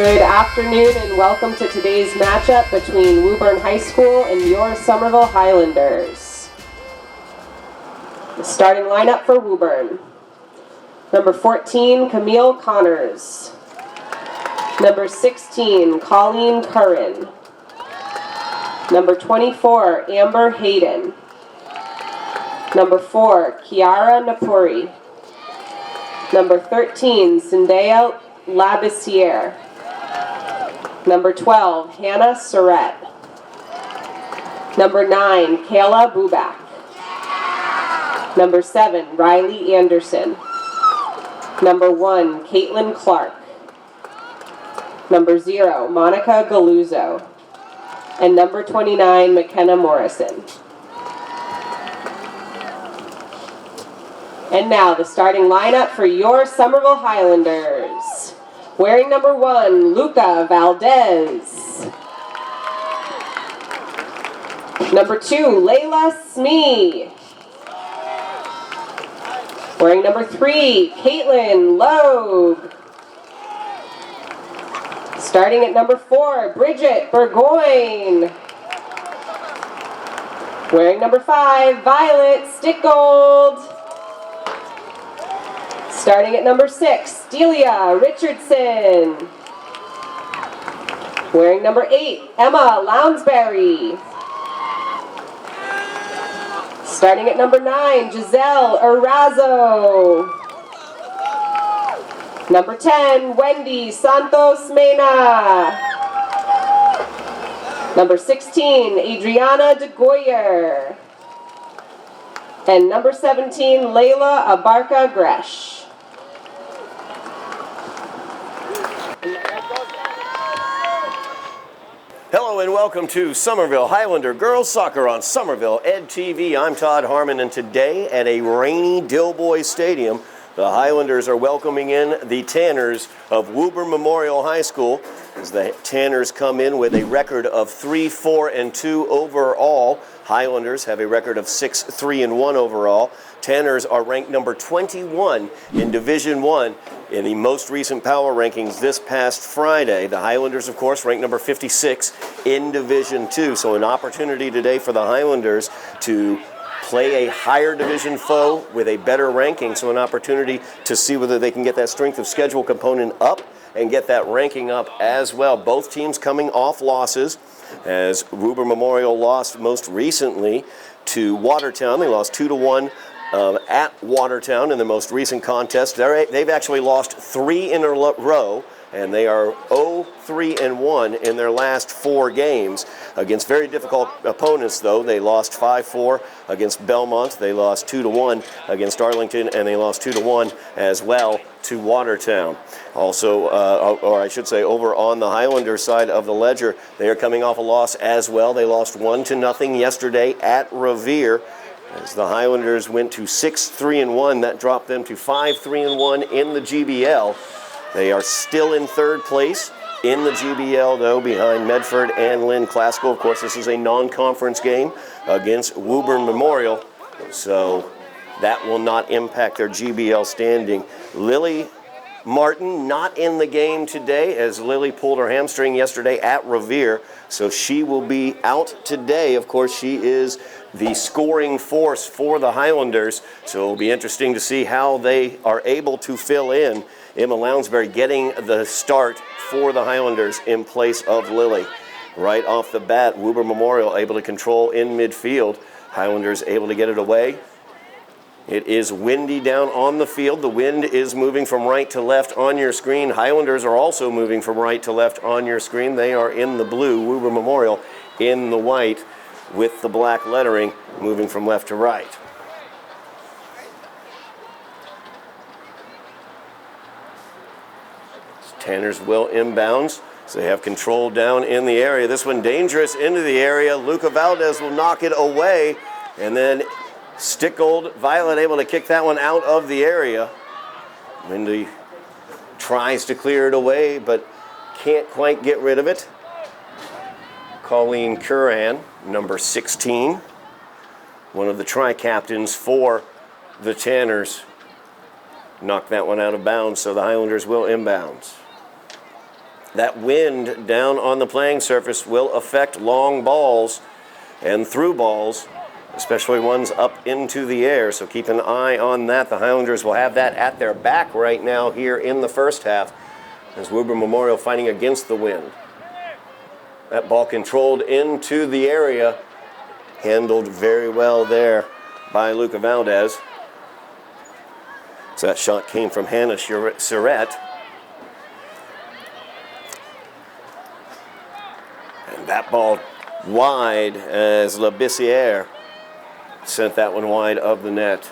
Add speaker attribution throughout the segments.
Speaker 1: Good afternoon and welcome to today's matchup between Woburn High School and your Somerville Highlanders. The starting lineup for Woburn. Number 14, Camille Connors. Number 16, Colleen Curran. Number 24, Amber Hayden. Number 4, Kiara Napuri. Number 13, Zendaya Labissiere. Number 12, Hannah Surratt. Number 9, Kayla Bubak. Number 7, Riley Anderson. Number 1, Caitlin Clark. Number 0, Monica Galuzzo. And number 29, McKenna Morrison. And now the starting lineup for your Somerville Highlanders. Wearing number 1, Luca Valdez. Number 2, Layla Smee. Wearing number 3, Caitlin Loeb. Starting at number 4, Bridget Burgoyne. Wearing number 5, Violet Stickgold. Starting at number 6, Delia Richardson. Wearing number 8, Emma Lounsbury. Starting at number 9, Giselle Erazo. Number 10, Wendy Santos Mena. Number 16, Adriana DeGoyer. And number 17, Layla Abarca Gresh.
Speaker 2: Hello and welcome to Somerville Highlander Girls Soccer on Somerville Ed TV. I'm Todd Harmon, and today at a rainy Dilboy Stadium, the Highlanders are welcoming in the Tanners of Woburn Memorial High School, as the Tanners come in with a record of 3-4-2 overall. Highlanders have a record of 6-3-1 overall. Tanners are ranked number 21 in Division I in the most recent power rankings this past Friday. The Highlanders, of course, ranked number 56 in Division II. So an opportunity today for the Highlanders to play a higher division foe with a better ranking. So an opportunity to see whether they can get that strength of schedule component up and get that ranking up as well. Both teams coming off losses, as Woburn Memorial lost most recently to Watertown. They lost 2-1 at Watertown in the most recent contest. They've actually lost 3 in a row, and they are 0-3-1 in their last 4 games against very difficult opponents, though. They lost 5-4 against Belmont. They lost 2-1 against Arlington, and they lost 2-1 as well to Watertown. Also, or I should say, over on the Highlander side of the ledger, they are coming off a loss as well. They lost 1-0 yesterday at Revere, as the Highlanders went to 6-3-1. That dropped them to 5-3-1 in the GBL. They are still in 3rd place in the GBL, though, behind Medford and Lynn Classical. Of course, this is a non-conference game against Woburn Memorial, so that will not impact their GBL standing. Lily Martin not in the game today, as Lily pulled her hamstring yesterday at Revere, so she will be out today. Of course, she is the scoring force for the Highlanders, so it will be interesting to see how they are able to fill in. Emma Lounsbury getting the start for the Highlanders in place of Lily. Right off the bat, Woburn Memorial able to control in midfield. Highlanders able to get it away. It is windy down on the field. The wind is moving from right to left on your screen. Highlanders are also moving from right to left on your screen. They are in the blue. Woburn Memorial in the white with the black lettering, moving from left to right. Tanners will inbounds, so they have control down in the area. This one dangerous into the area. Luca Valdez will knock it away, and then Stickgold, Violet able to kick that one out of the area. Lindy tries to clear it away, but can't quite get rid of it. Colleen Curran, number 16, one of the tri-captains for the Tanners, knocked that one out of bounds, so the Highlanders will inbounds. That wind down on the playing surface will affect long balls and through balls, especially ones up into the air, so keep an eye on that. The Highlanders will have that at their back right now here in the first half as Woburn Memorial fighting against the wind. That ball controlled into the area, handled very well there by Luca Valdez. So that shot came from Hannah Surratt. And that ball wide as Labissiere sent that one wide of the net.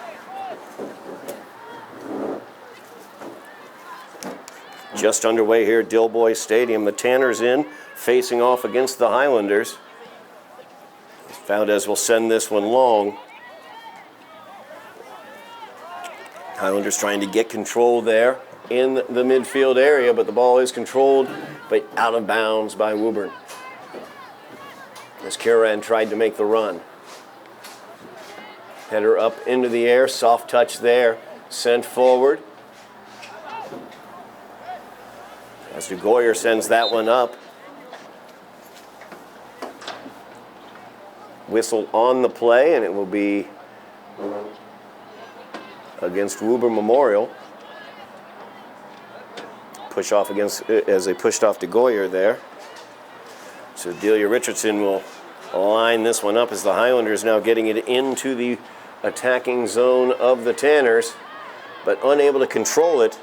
Speaker 2: Just underway here at Dilboy Stadium. The Tanners in, facing off against the Highlanders. Valdez will send this one long. Highlanders trying to get control there in the midfield area, but the ball is controlled, but out of bounds by Woburn. As Kieran tried to make the run. Header up into the air, soft touch there, sent forward. As DeGoyer sends that one up. Whistle on the play, and it will be against Woburn Memorial. Push off against, as they pushed off DeGoyer there. So Delia Richardson will line this one up as the Highlanders now getting it into the attacking zone of the Tanners, but unable to control it.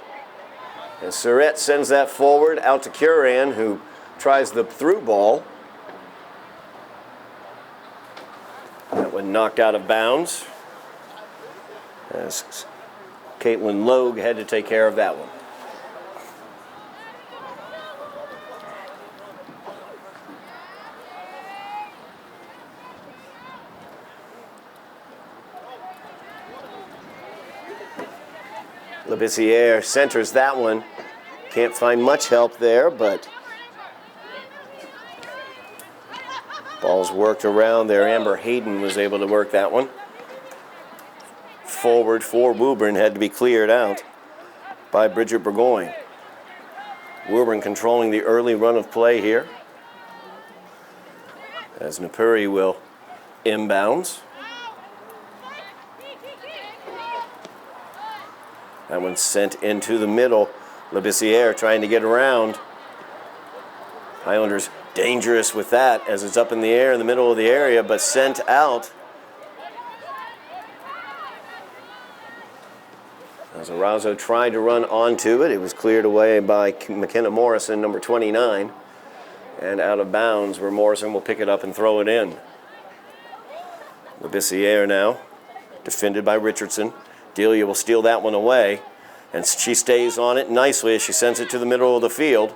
Speaker 2: And Surratt sends that forward out to Curran, who tries the through ball. That one knocked out of bounds, as Caitlin Logue had to take care of that one. Labissiere centers that one. Can't find much help there, but ball's worked around there. Amber Hayden was able to work that one. Forward for Woburn had to be cleared out by Bridget Burgoyne. Woburn controlling the early run of play here, as Napuri will inbounds. That one sent into the middle. Labissiere trying to get around. Highlanders dangerous with that as it's up in the air in the middle of the area, but sent out. As Arazo tried to run onto it, it was cleared away by McKenna Morrison, number 29, and out of bounds where Morrison will pick it up and throw it in. Labissiere now, defended by Richardson. Delia will steal that one away, and she stays on it nicely as she sends it to the middle of the field.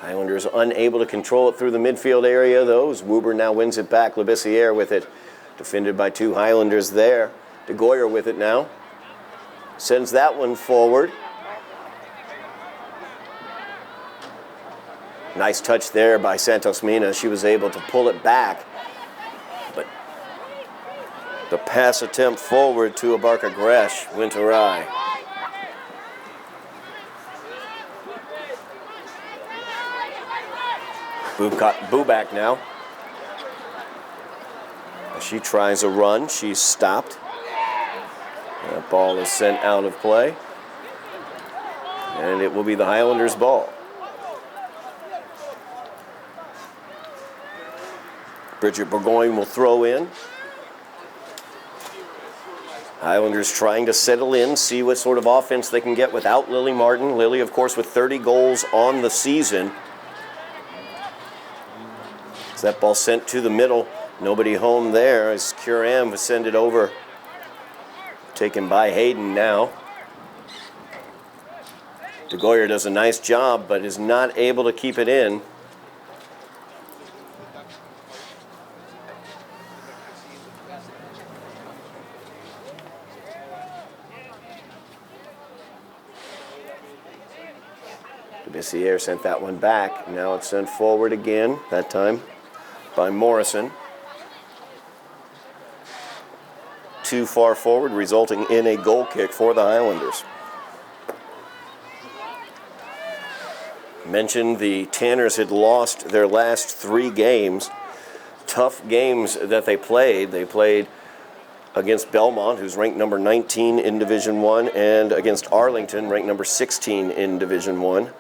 Speaker 2: Highlanders unable to control it through the midfield area, though, as Woburn now wins it back. Labissiere with it, defended by two Highlanders there. DeGoyer with it now. Sends that one forward. Nice touch there by Santos Mina. She was able to pull it back. But the pass attempt forward to Abarca Gresh went awry. Bubak now. As she tries a run, she's stopped. That ball is sent out of play. And it will be the Highlanders' ball. Bridget Burgoyne will throw in. Highlanders trying to settle in, see what sort of offense they can get without Lily Martin. Lily, of course, with 30 goals on the season. So that ball sent to the middle. Nobody home there as Curran was sent it over. Taken by Hayden now. DeGoyer does a nice job, but is not able to keep it in. Labissiere sent that one back. Now it's sent forward again, that time by Morrison. Too far forward, resulting in a goal kick for the Highlanders. Mentioned the Tanners had lost their last 3 games. Tough games that they played. They played against Belmont, who's ranked number 19 in Division 1, and against Arlington, ranked number 16 in Division 1.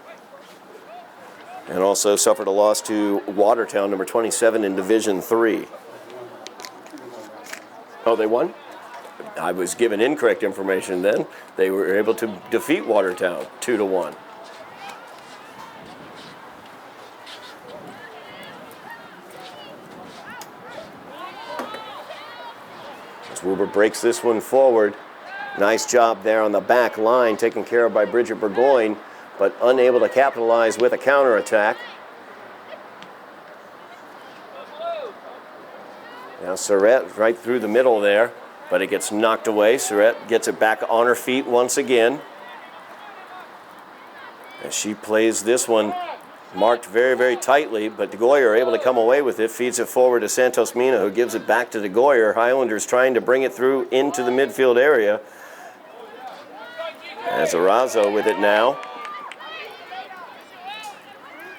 Speaker 2: And also suffered a loss to Watertown, number 27 in Division 3. Oh, they won? I was given incorrect information then. They were able to defeat Watertown 2-1. Woburn breaks this one forward. Nice job there on the back line, taken care of by Bridget Burgoyne, but unable to capitalize with a counterattack. Now Surratt right through the middle there, but it gets knocked away. Surratt gets it back on her feet once again. As she plays this one, marked very, very tightly, but DeGoyer able to come away with it, feeds it forward to Santos Mina, who gives it back to DeGoyer. Highlanders trying to bring it through into the midfield area. As Arazo with it now.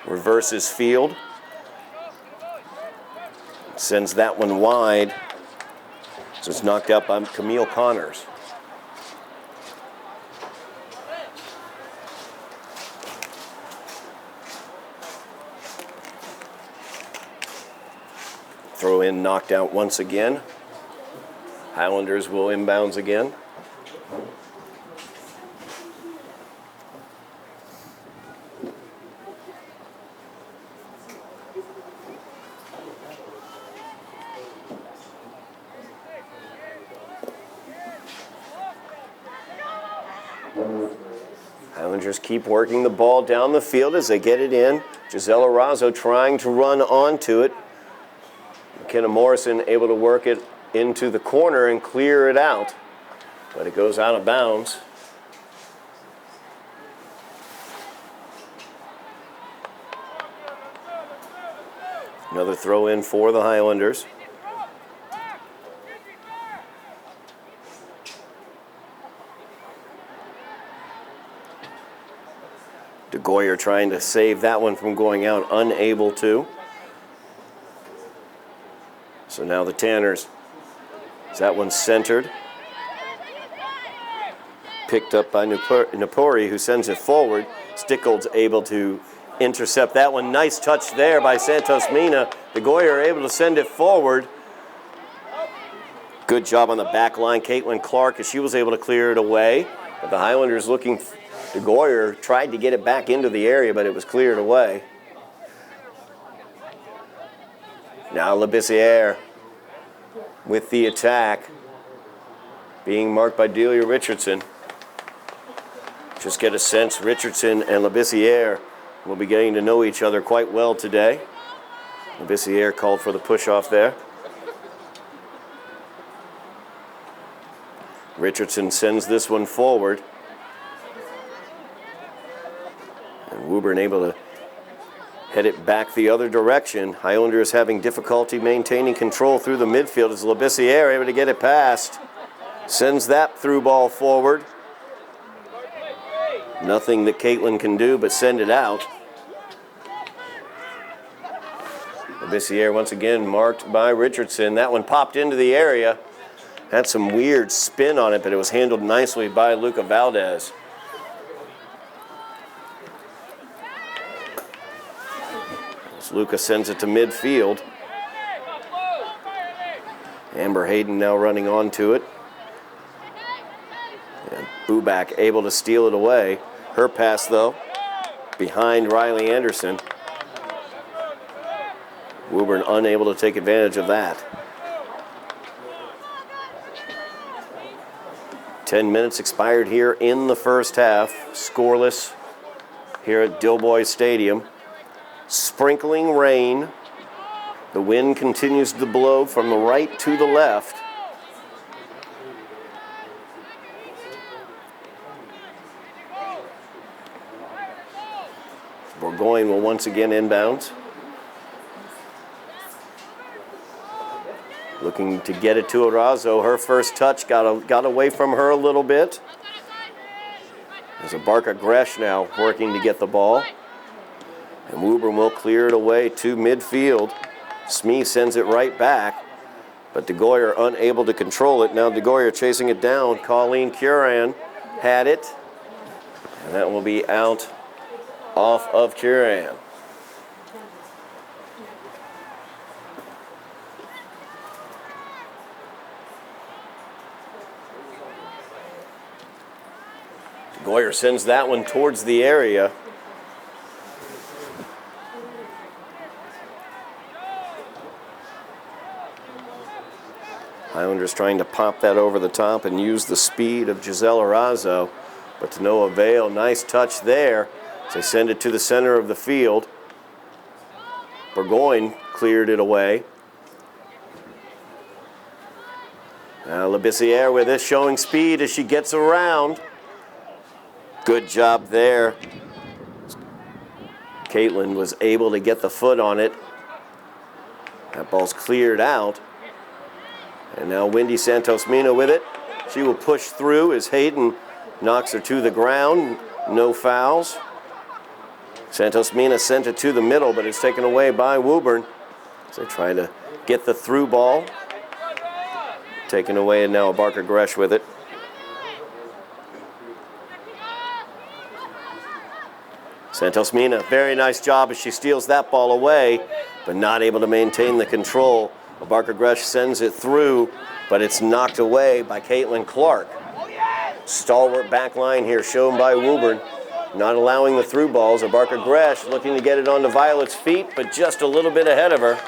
Speaker 2: Reverses field. Sends that one wide. So it's knocked out by Camille Connors. Throw in knocked out once again. Highlanders will inbounds again. Highlanders keep working the ball down the field as they get it in. Gisela Razzo trying to run onto it. McKenna Morrison able to work it into the corner and clear it out, but it goes out of bounds. Another throw in for the Highlanders. DeGoyer trying to save that one from going out, unable to. So now the Tanners, that one's centered. Picked up by Napori, who sends it forward. Stickold's able to intercept that one. Nice touch there by Santos Mina. DeGoyer able to send it forward. Good job on the back line. Caitlin Clark, as she was able to clear it away. But the Highlanders looking, DeGoyer tried to get it back into the area, but it was cleared away. Now Labissiere with the attack, being marked by Delia Richardson. Just get a sense Richardson and Labissiere will be getting to know each other quite well today. Labissiere called for the push-off there. Richardson sends this one forward. And Woburn able to head it back the other direction. Highlanders having difficulty maintaining control through the midfield as Labissiere able to get it past. Sends that through ball forward. Nothing that Caitlin can do but send it out. Labissiere once again marked by Richardson. That one popped into the area. Had some weird spin on it, but it was handled nicely by Luca Valdez. Luca sends it to midfield. Amber Hayden now running onto it. And Bubak able to steal it away. Her pass, though, behind Riley Anderson. Woburn unable to take advantage of that. 10 minutes expired here in the first half. Scoreless here at Dilboy Stadium. Sprinkling rain. The wind continues to blow from the right to the left. Burgoyne will once again inbounds. Looking to get it to Arazo. Her first touch got away from her a little bit. There's a Barca Gresh now working to get the ball. And Woburn will clear it away to midfield. Smee sends it right back, but DeGoyer unable to control it. Now DeGoyer chasing it down. Colleen Curran had it, and that will be out off of Curran. DeGoyer sends that one towards the area. Highlanders trying to pop that over the top and use the speed of Giselle Arazo, but to no avail. Nice touch there as they send it to the center of the field. Burgoyne cleared it away. Now Labissiere with this, showing speed as she gets around. Good job there. Caitlin was able to get the foot on it. That ball's cleared out. And now Wendy Santos-Mina with it. She will push through as Hayden knocks her to the ground. No fouls. Santos-Mina sent it to the middle, but it's taken away by Woburn. So they try to get the through ball. Taken away, and now Barker Gresh with it. Santos-Mina, very nice job as she steals that ball away, but not able to maintain the control. Barker Gresh sends it through, but it's knocked away by Caitlin Clark. Stalwart back line here shown by Woburn, not allowing the through balls. Barker Gresh looking to get it onto Violet's feet, but just a little bit ahead of her.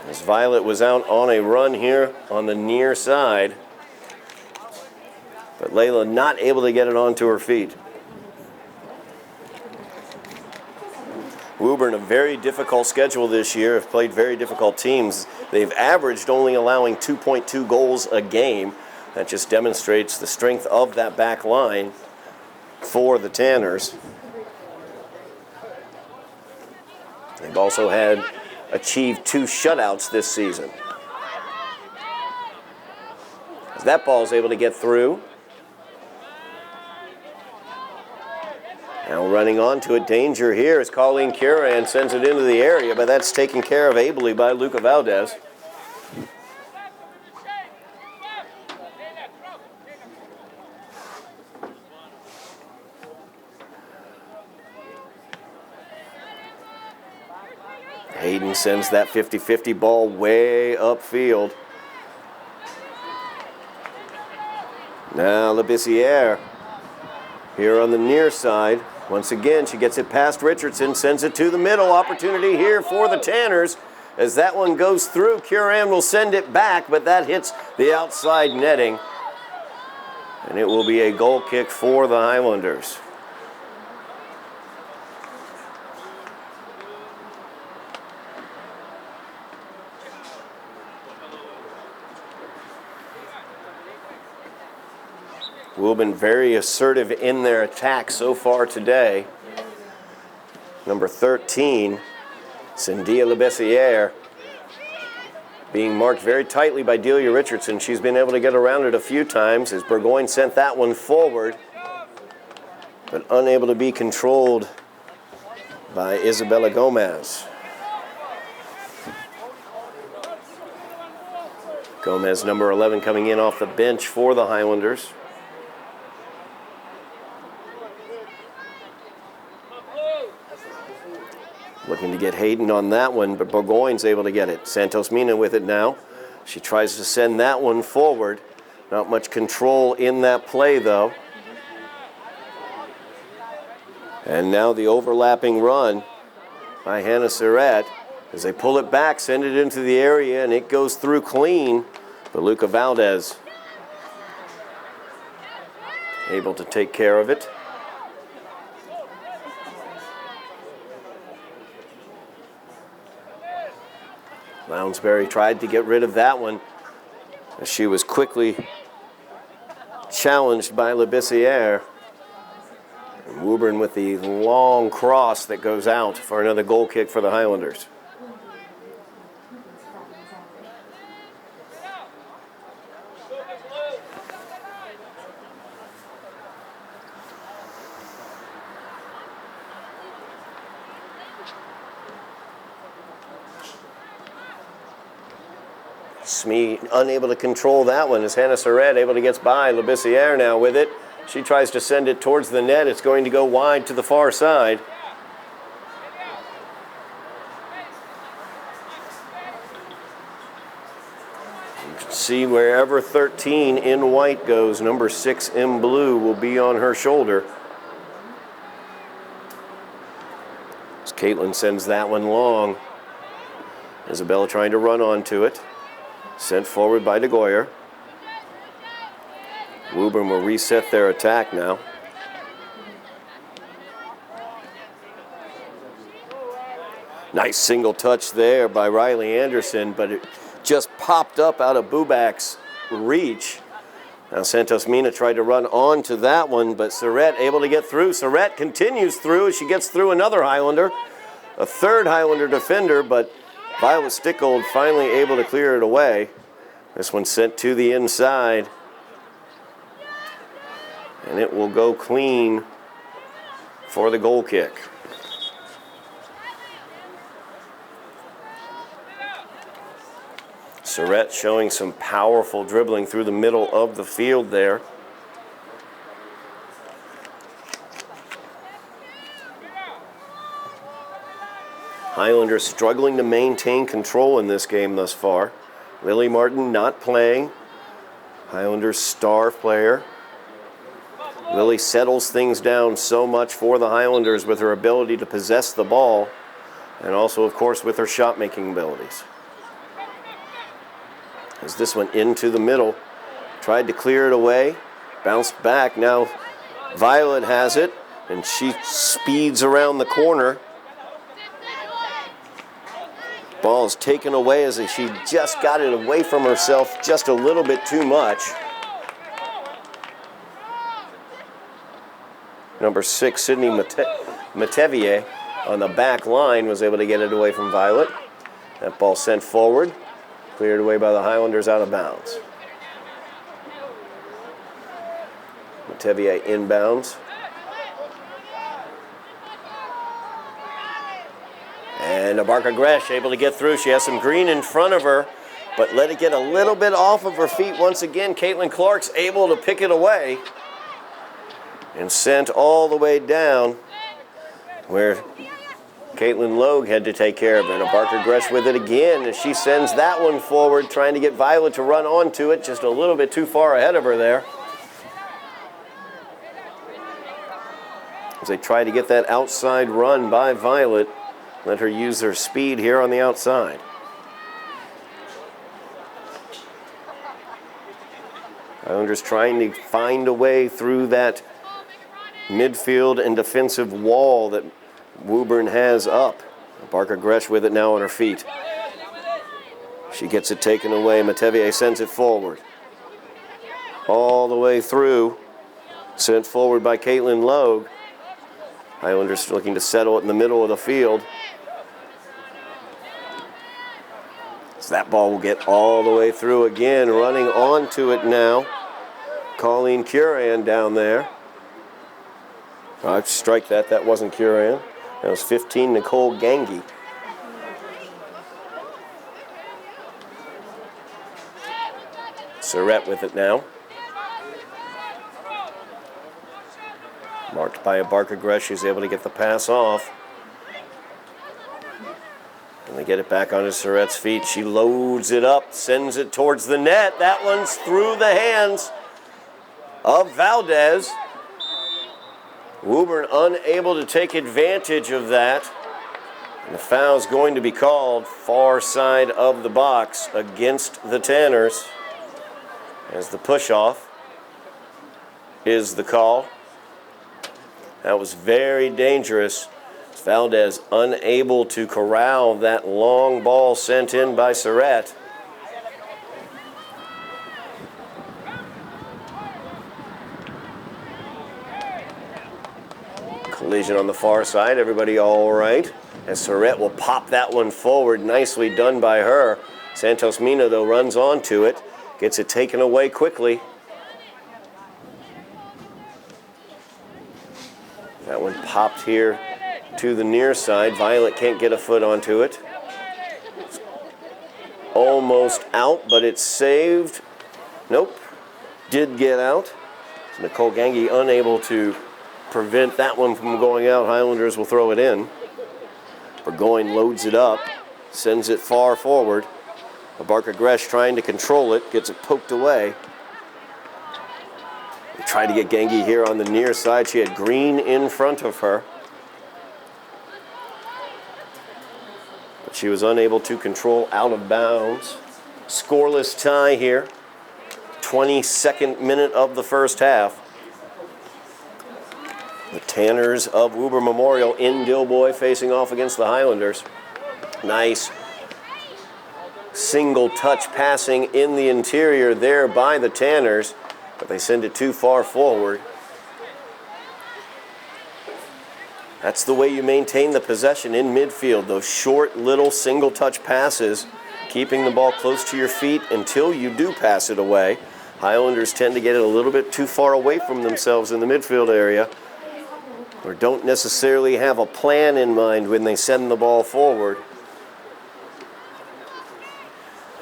Speaker 2: As Violet was out on a run here on the near side, but Layla not able to get it onto her feet. Woburn, a very difficult schedule this year, have played very difficult teams. They've averaged only allowing 2.2 goals a game. That just demonstrates the strength of that back line for the Tanners. They've also had achieved 2 shutouts this season. As that ball is able to get through. Now running onto it, danger here as Colleen Curran sends it into the area, but that's taken care of ably by Luca Valdez. Hayden sends that 50-50 ball way upfield. Now Labissiere here on the near side. Once again, she gets it past Richardson, sends it to the middle. Opportunity here for the Tanners. As that one goes through, Curran will send it back, but that hits the outside netting. And it will be a goal kick for the Highlanders. Woburn very assertive in their attack so far today. Number 13, Cyndia Labissiere, being marked very tightly by Delia Richardson. She's been able to get around it a few times as Burgoyne sent that one forward, but unable to be controlled by Isabella Gomez. Gomez, number 11, coming in off the bench for the Highlanders. Looking to get Hayden on that one, but Burgoyne's able to get it. Santos-Mina with it now. She tries to send that one forward. Not much control in that play, though. And now the overlapping run by Hannah Surratt. As they pull it back, send it into the area, and it goes through clean. But Luca Valdez able to take care of it. Lounsbury tried to get rid of that one as she was quickly challenged by Labissiere. And Woburn with the long cross that goes out for another goal kick for the Highlanders. Smee unable to control that one as Hannah Surratt able to get by. Labissiere now with it. She tries to send it towards the net. It's going to go wide to the far side. You can see wherever 13 in white goes, number 6 in blue will be on her shoulder. As Caitlin sends that one long. Isabella trying to run onto it. Sent forward by DeGoyer. Woburn will reset their attack now. Nice single touch there by Riley Anderson, but it just popped up out of Bubak's reach. Now Santos Mina tried to run onto that one, but Surratt able to get through. Surratt continues through as she gets through another Highlander. A third Highlander defender, but Violet Stickold finally able to clear it away. This one sent to the inside. And it will go clean for the goal kick. Surratt showing some powerful dribbling through the middle of the field there. Highlanders struggling to maintain control in this game thus far. Lily Martin not playing. Highlanders star player. Lily settles things down so much for the Highlanders with her ability to possess the ball and also, of course, with her shot-making abilities. As this went into the middle, tried to clear it away, bounced back. Now Violet has it, and she speeds around the corner. Ball is taken away as she just got it away from herself just a little bit too much. Number 6, Sydney Matevier on the back line was able to get it away from Violet. That ball sent forward, cleared away by the Highlanders out of bounds. Matevier inbounds. And Abarca Gresh able to get through. She has some green in front of her, but let it get a little bit off of her feet once again. Caitlin Clark's able to pick it away and sent all the way down where Caitlin Logue had to take care of it. Abarca Gresh with it again as she sends that one forward, trying to get Violet to run onto it, just a little bit too far ahead of her there. As they try to get that outside run by Violet, let her use her speed here on the outside. Islanders trying to find a way through that midfield and defensive wall that Woburn has up. Barker Gresh with it now on her feet. She gets it taken away. Matevier sends it forward. All the way through. Sent forward by Caitlin Logue. Highlanders looking to settle it in the middle of the field. So that ball will get all the way through again. Running onto it now. Colleen Curran down there. I'd strike that. That wasn't Curran. That was 15, Nicole Gangi. Surratt with it now. Marked by Abarca Gresh. She's able to get the pass off. And they get it back onto Surratt's feet. She loads it up, sends it towards the net. That one's through the hands of Valdez. Woburn unable to take advantage of that. And the foul's going to be called far side of the box against the Tanners. As the push-off is the call. That was very dangerous. Valdez unable to corral that long ball sent in by Surratt. Collision on the far side. Everybody all right? As Surratt will pop that one forward. Nicely done by her. Santos Mina, though, runs onto it. Gets it taken away quickly. That one popped here to the near side. Violet can't get a foot onto it. almost out, but it's saved. Nope, did get out. Nicole Gangi unable to prevent that one from going out. Highlanders will throw it in. Burgoyne loads it up, sends it far forward. Barker Gresh trying to control it, gets it poked away. They tried to get Gangi here on the near side. She had Green in front of her. But she was unable to control out of bounds. Scoreless tie here. 22nd minute of the first half. The Tanners of Woburn Memorial in Dilboy facing off against the Highlanders. Nice single touch passing in the interior there by the Tanners, but they send it too far forward. That's the way you maintain the possession in midfield, those short little single touch passes, keeping the ball close to your feet until you do pass it away. Highlanders tend to get it a little bit too far away from themselves in the midfield area, or don't necessarily have a plan in mind when they send the ball forward.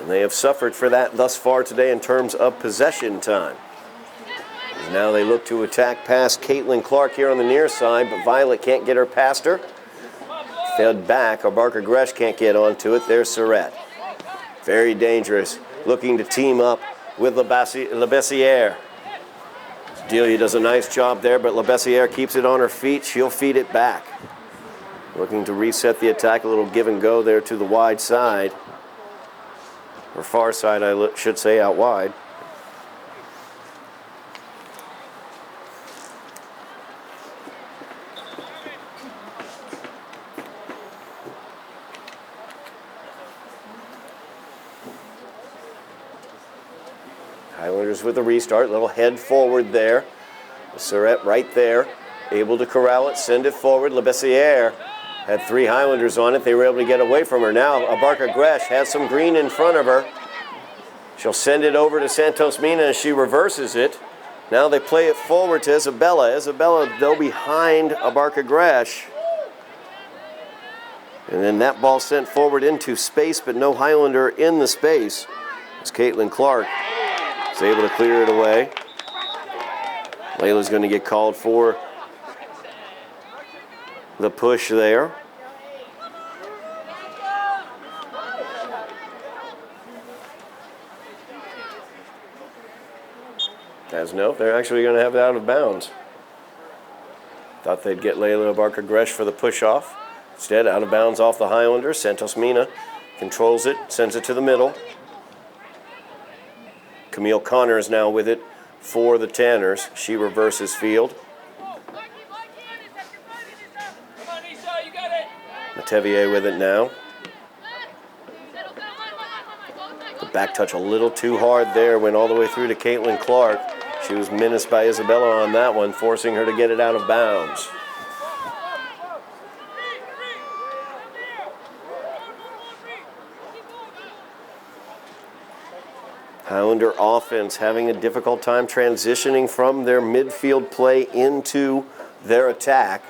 Speaker 2: And they have suffered for that thus far today in terms of possession time. And now they look to attack past Caitlin Clark here on the near side, but Violet can't get her past her. Fed back, or Barker Gresh can't get onto it. There's Surratt. Very dangerous, looking to team up with LeBessiere. Delia does a nice job there, but LeBessiere keeps it on her feet. She'll feed it back. Looking to reset the attack, a little give and go there to the wide side. Or far side, I should say, out wide. Highlanders with a restart, little head forward there. Surratt right there, able to corral it, send it forward. LeBessiere had 3 Highlanders on it. They were able to get away from her. Now, Barker Gresh has some green in front of her. She'll send it over to Santos Mina as she reverses it. Now they play it forward to Isabella. Isabella, though, behind Barker Gresh. And then that ball sent forward into space, but no Highlander in the space. As Caitlin Clark is able to clear it away. Layla's going to get called for the push there. As nope, they're actually going to have it out of bounds. Thought they'd get Layla Barker Gresh for the push off. Instead, out of bounds off the Highlanders. Santos Mina controls it, sends it to the middle. Camille Connor is now with it for the Tanners. She reverses field. Matevier with it now. The back touch a little too hard there, went all the way through to Caitlin Clark. She was menaced by Isabella on that one, forcing her to get it out of bounds. Highlander offense having a difficult time transitioning from their midfield play into their attack.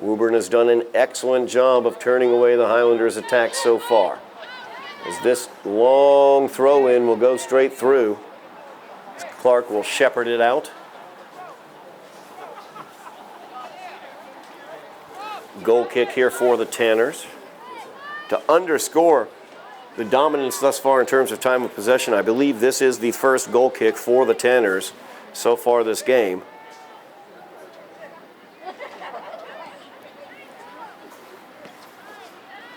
Speaker 2: Woburn has done an excellent job of turning away the Highlanders' attack so far. As this long throw-in will go straight through. Clark will shepherd it out. Goal kick here for the Tanners. To underscore the dominance thus far in terms of time of possession, I believe this is the first goal kick for the Tanners so far this game.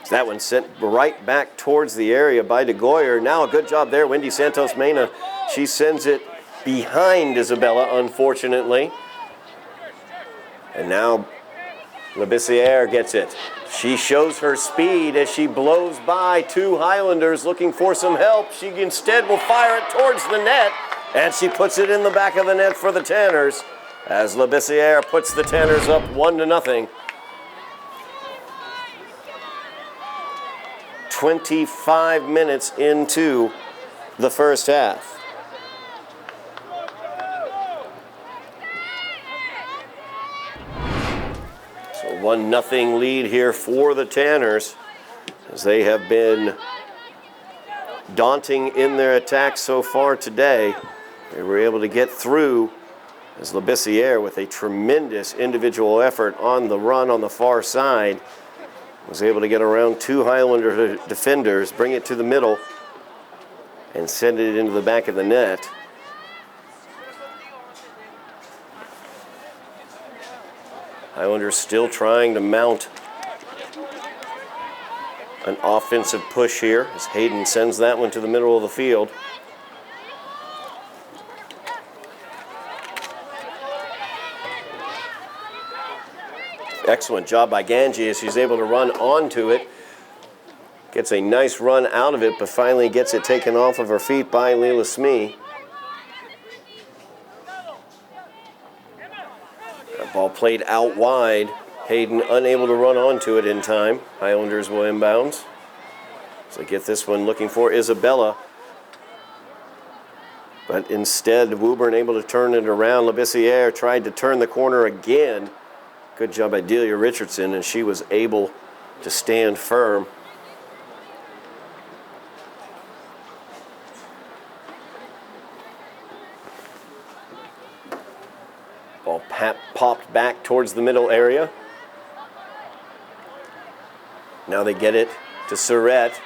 Speaker 2: That one sent right back towards the area by DeGoyer. Now a good job there, Wendy Santos Mena. She sends it behind Isabella, unfortunately. And now LeBessiere gets it. She shows her speed as she blows by 2 Highlanders looking for some help. She instead will fire it towards the net, and she puts it in the back of the net for the Tanners as LeBessiere puts the Tanners up 1-0. 25 minutes into the first half. So 1-0 lead here for the Tanners as they have been daunting in their attack so far today. They were able to get through as Labissiere, with a tremendous individual effort on the run on the far side, was able to get around two Highlander defenders, bring it to the middle, and send it into the back of the net. Highlanders still trying to mount an offensive push here as Hayden sends that one to the middle of the field. Excellent job by Ganji as she's able to run onto it. Gets a nice run out of it, but finally gets it taken off of her feet by Leela Smee. That ball played out wide. Hayden unable to run onto it in time. Highlanders will inbounds. So get this one looking for Isabella. But instead, Woburn able to turn it around. Labissiere tried to turn the corner again. Good job by Delia Richardson, and she was able to stand firm. Ball popped back towards the middle area. Now they get it to Surratt.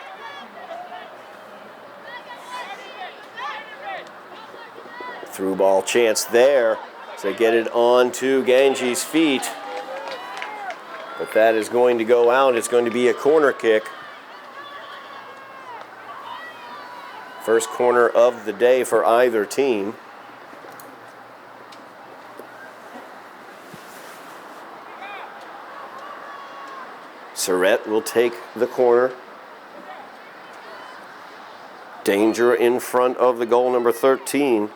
Speaker 2: Through ball chance there. So they get it on to Ganji's feet. But that is going to go out. It's going to be a corner kick. First corner of the day for either team. Surratt will take the corner. Danger in front of the goal, number 13.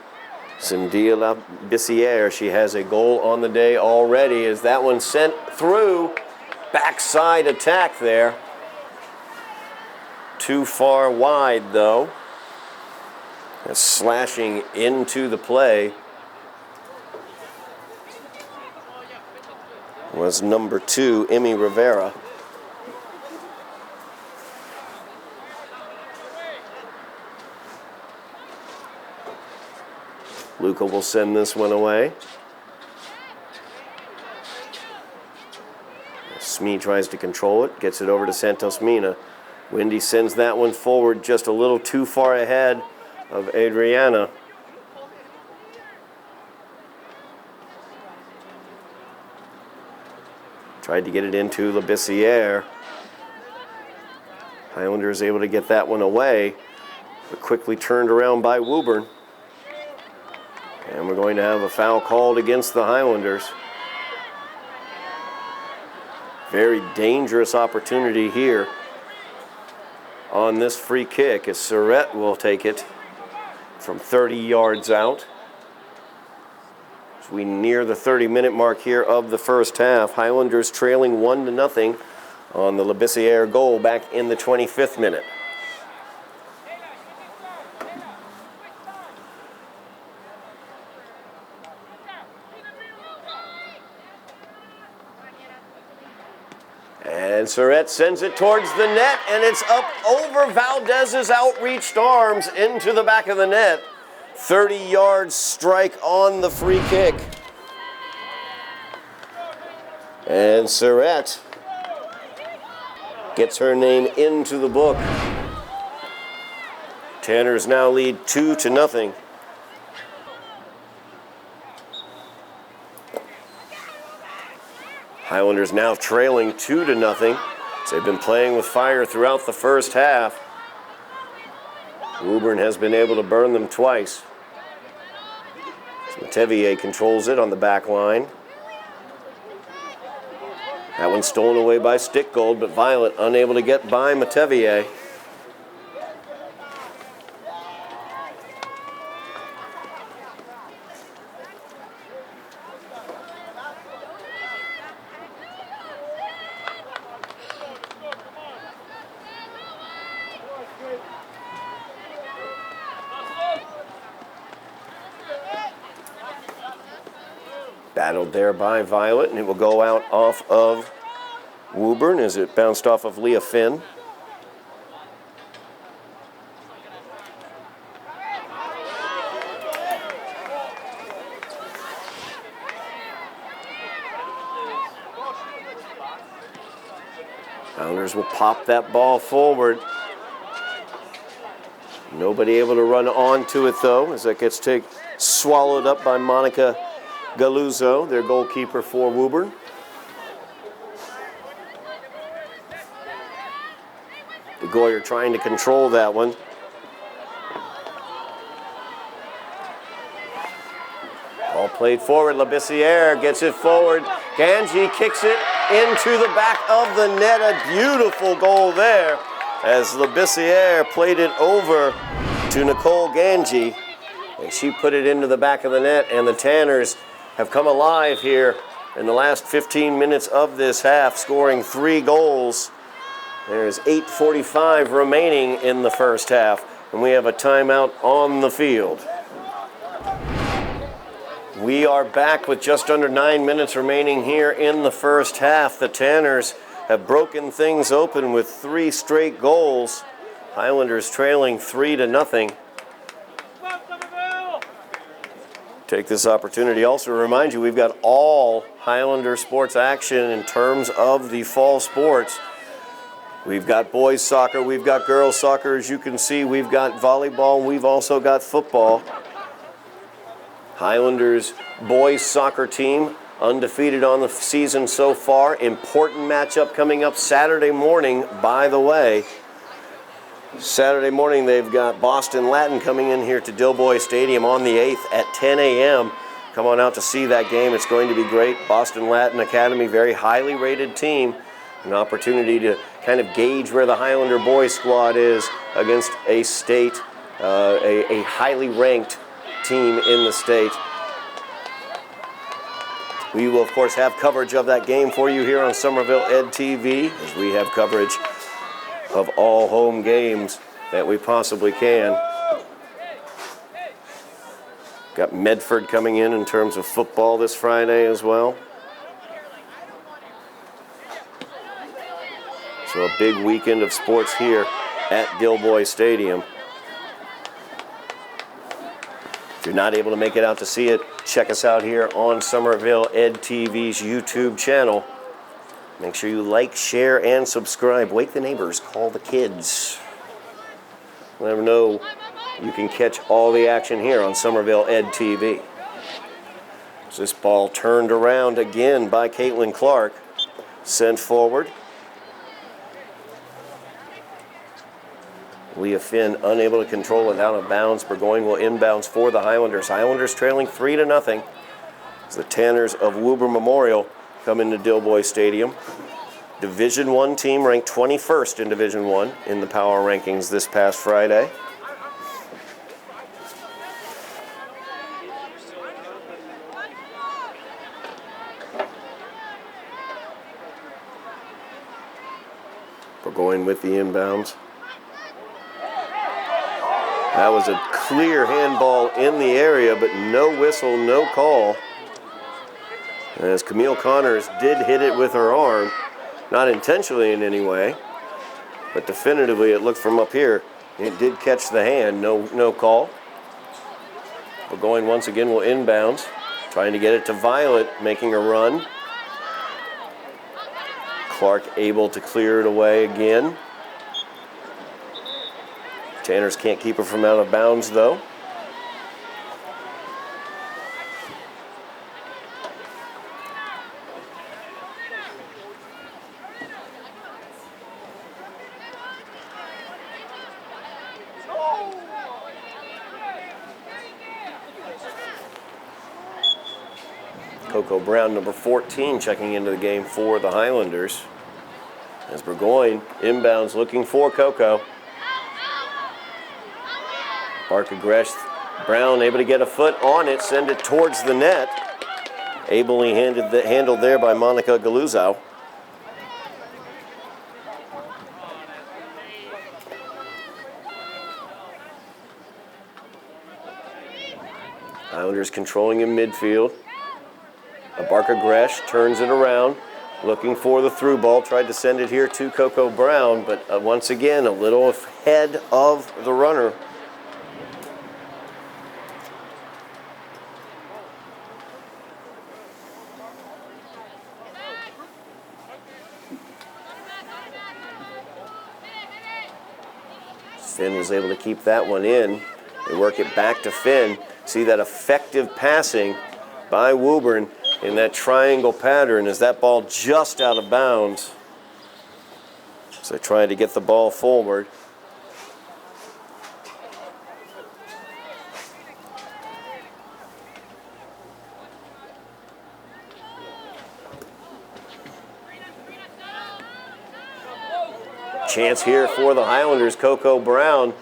Speaker 2: Cyndia Labissiere. She has a goal on the day already as that one sent through. Backside attack there. Too far wide though. Slashing into the play was number 2, Emmy Rivera. Luca will send this one away. Smee tries to control it, gets it over to Santos Mina. Wendy sends that one forward just a little too far ahead of Adriana. Tried to get it into Labissiere. Highlanders able to get that one away, but quickly turned around by Woburn. And we're going to have a foul called against the Highlanders. Very dangerous opportunity here on this free kick as Surratt will take it from 30 yards out. As we near the 30-minute mark here of the first half, Highlanders trailing 1-0 on the Labissiere goal back in the 25th minute. And Surratt sends it towards the net, and it's up over Valdez's outreached arms into the back of the net. 30-yard strike on the free kick. And Surratt gets her name into the book. Tanners now lead 2-0. Highlanders now trailing 2-0. They've been playing with fire throughout the first half. Woburn has been able to burn them twice. Matevier controls it on the back line. That one's stolen away by Stickgold, but Violet unable to get by Matevier. Battled there by Violet, and it will go out off of Woburn as it bounced off of Leah Finn. Highlanders will pop that ball forward. Nobody able to run onto it, though, as that gets swallowed up by Monica Galuzzo, their goalkeeper for Woburn. De Goyer trying to control that one. Ball played forward. Labissiere gets it forward. Ganji kicks it into the back of the net. A beautiful goal there as Labissiere played it over to Nicole Ganji. And she put it into the back of the net, and the Tanners have come alive here in the last 15 minutes of this half, scoring 3 goals. There's 8:45 remaining in the first half, and we have a timeout on the field. We are back with just under 9 minutes remaining here in the first half. The Tanners have broken things open with 3 straight goals. Highlanders trailing 3-0. Take this opportunity also to remind you we've got all Highlander sports action in terms of the fall sports. We've got boys soccer, we've got girls soccer. As you can see, we've got volleyball, and we've also got football. Highlanders boys soccer team undefeated on the season so far. Important matchup coming up Saturday morning, by the way. Saturday morning, they've got Boston Latin coming in here to Dilboy Stadium on the 8th at 10 a.m. Come on out to see that game. It's going to be great. Boston Latin Academy, very highly rated team. An opportunity to kind of gauge where the Highlander boys squad is against a state, a highly ranked team in the state. We will, of course, have coverage of that game for you here on Somerville Ed TV, as we have coverage of all home games that we possibly can. Got Medford coming in terms of football this Friday as well. So a big weekend of sports here at Dilboy Stadium. If you're not able to make it out to see it, check us out here on Somerville Ed TV's YouTube channel. Make sure you like, share, and subscribe. Wake the neighbors, call the kids. Let them know you can catch all the action here on Somerville Ed TV. So this ball turned around again by Caitlin Clark. Sent forward. Leah Finn unable to control it out of bounds. Burgoyne will inbounds for the Highlanders. Highlanders trailing 3-0. As the Tanners of Woburn Memorial come into Dilboy Stadium. Division I team ranked 21st in Division I in the power rankings this past Friday. Burgoyne with the inbounds. That was a clear handball in the area, but no whistle, no call. As Camille Connors did hit it with her arm, not intentionally in any way, but definitively it looked from up here. It did catch the hand, no call. Burgoyne once again will inbounds, trying to get it to Violet, making a run. Clark able to clear it away again. Tanners can't keep her from out of bounds, though. Coco Brown, number 14, checking into the game for the Highlanders. As Burgoyne inbounds looking for Coco. Barca Gresh, Brown able to get a foot on it, send it towards the net. Ably handled there by Monica Galuzzo. Islanders controlling in midfield. Barca Gresh turns it around, looking for the through ball. Tried to send it here to Coco Brown, but once again, a little ahead of the runner. Finn was able to keep that one in. They work it back to Finn. See that effective passing by Woburn in that triangle pattern as that ball just out of bounds. So trying to get the ball forward. Chance here for the Highlanders. Coco Brown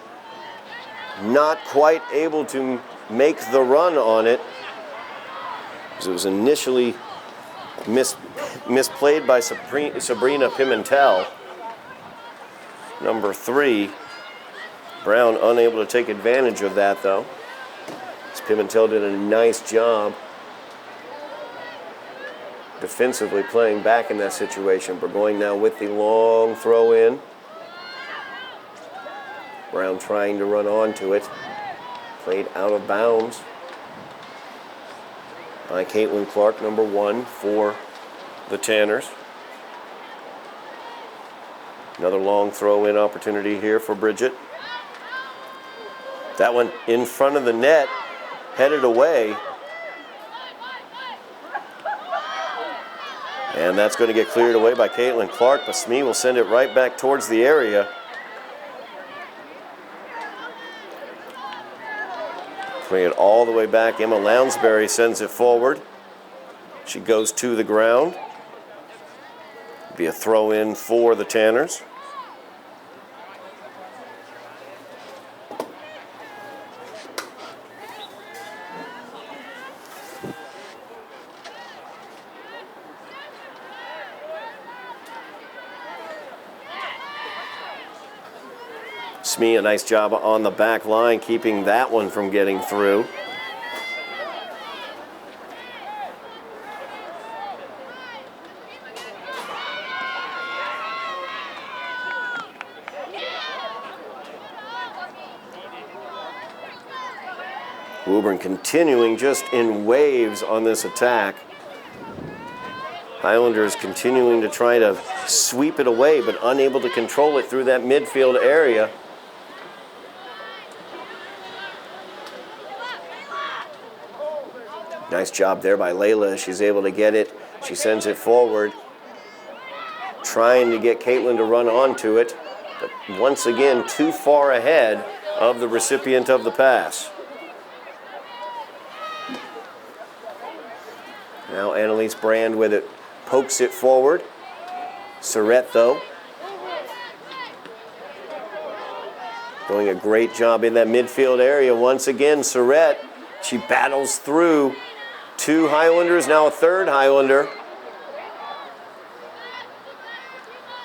Speaker 2: not quite able to make the run on it. It was initially misplayed by Sabrina Pimentel. Number 3. Brown unable to take advantage of that, though. As Pimentel did a nice job defensively playing back in that situation. Burgoyne now with the long throw in. Brown trying to run onto it. Played out of bounds by Caitlin Clark, number 1 for the Tanners. Another long throw-in opportunity here for Bridget. That one in front of the net, headed away. And that's going to get cleared away by Caitlin Clark, but Smee will send it right back towards the area. Bring it all the way back. Emma Lounsbury sends it forward. She goes to the ground. Be a throw in for the Tanners. Smee, a nice job on the back line, keeping that one from getting through. Woburn continuing just in waves on this attack. Highlanders continuing to try to sweep it away, but unable to control it through that midfield area. Nice job there by Layla. She's able to get it. She sends it forward. Trying to get Caitlin to run onto it, but once again too far ahead of the recipient of the pass. Now Annalise Brand with it. Pokes it forward. Surrett, though, doing a great job in that midfield area. Once again, Surrett, she battles through 2 Highlanders, now a 3rd Highlander.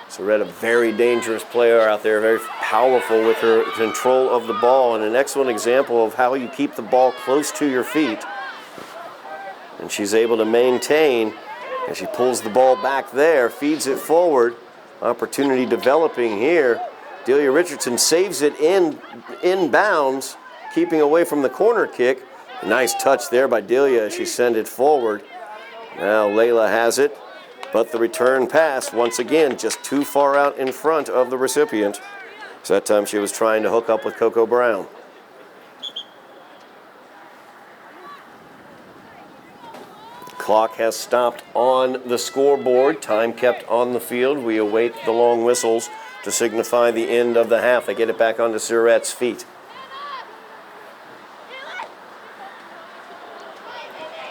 Speaker 2: Surrett, a very dangerous player out there, very powerful with her control of the ball, and an excellent example of how you keep the ball close to your feet. And she's able to maintain, and she pulls the ball back there, feeds it forward. Opportunity developing here. Delia Richardson saves it in bounds, keeping away from the corner kick. Nice touch there by Delia as she sent it forward. Now Layla has it, but the return pass, once again, just too far out in front of the recipient. So that time she was trying to hook up with Coco Brown. Clock has stopped on the scoreboard. Time kept on the field. We await the long whistles to signify the end of the half. They get it back onto Surrett's feet.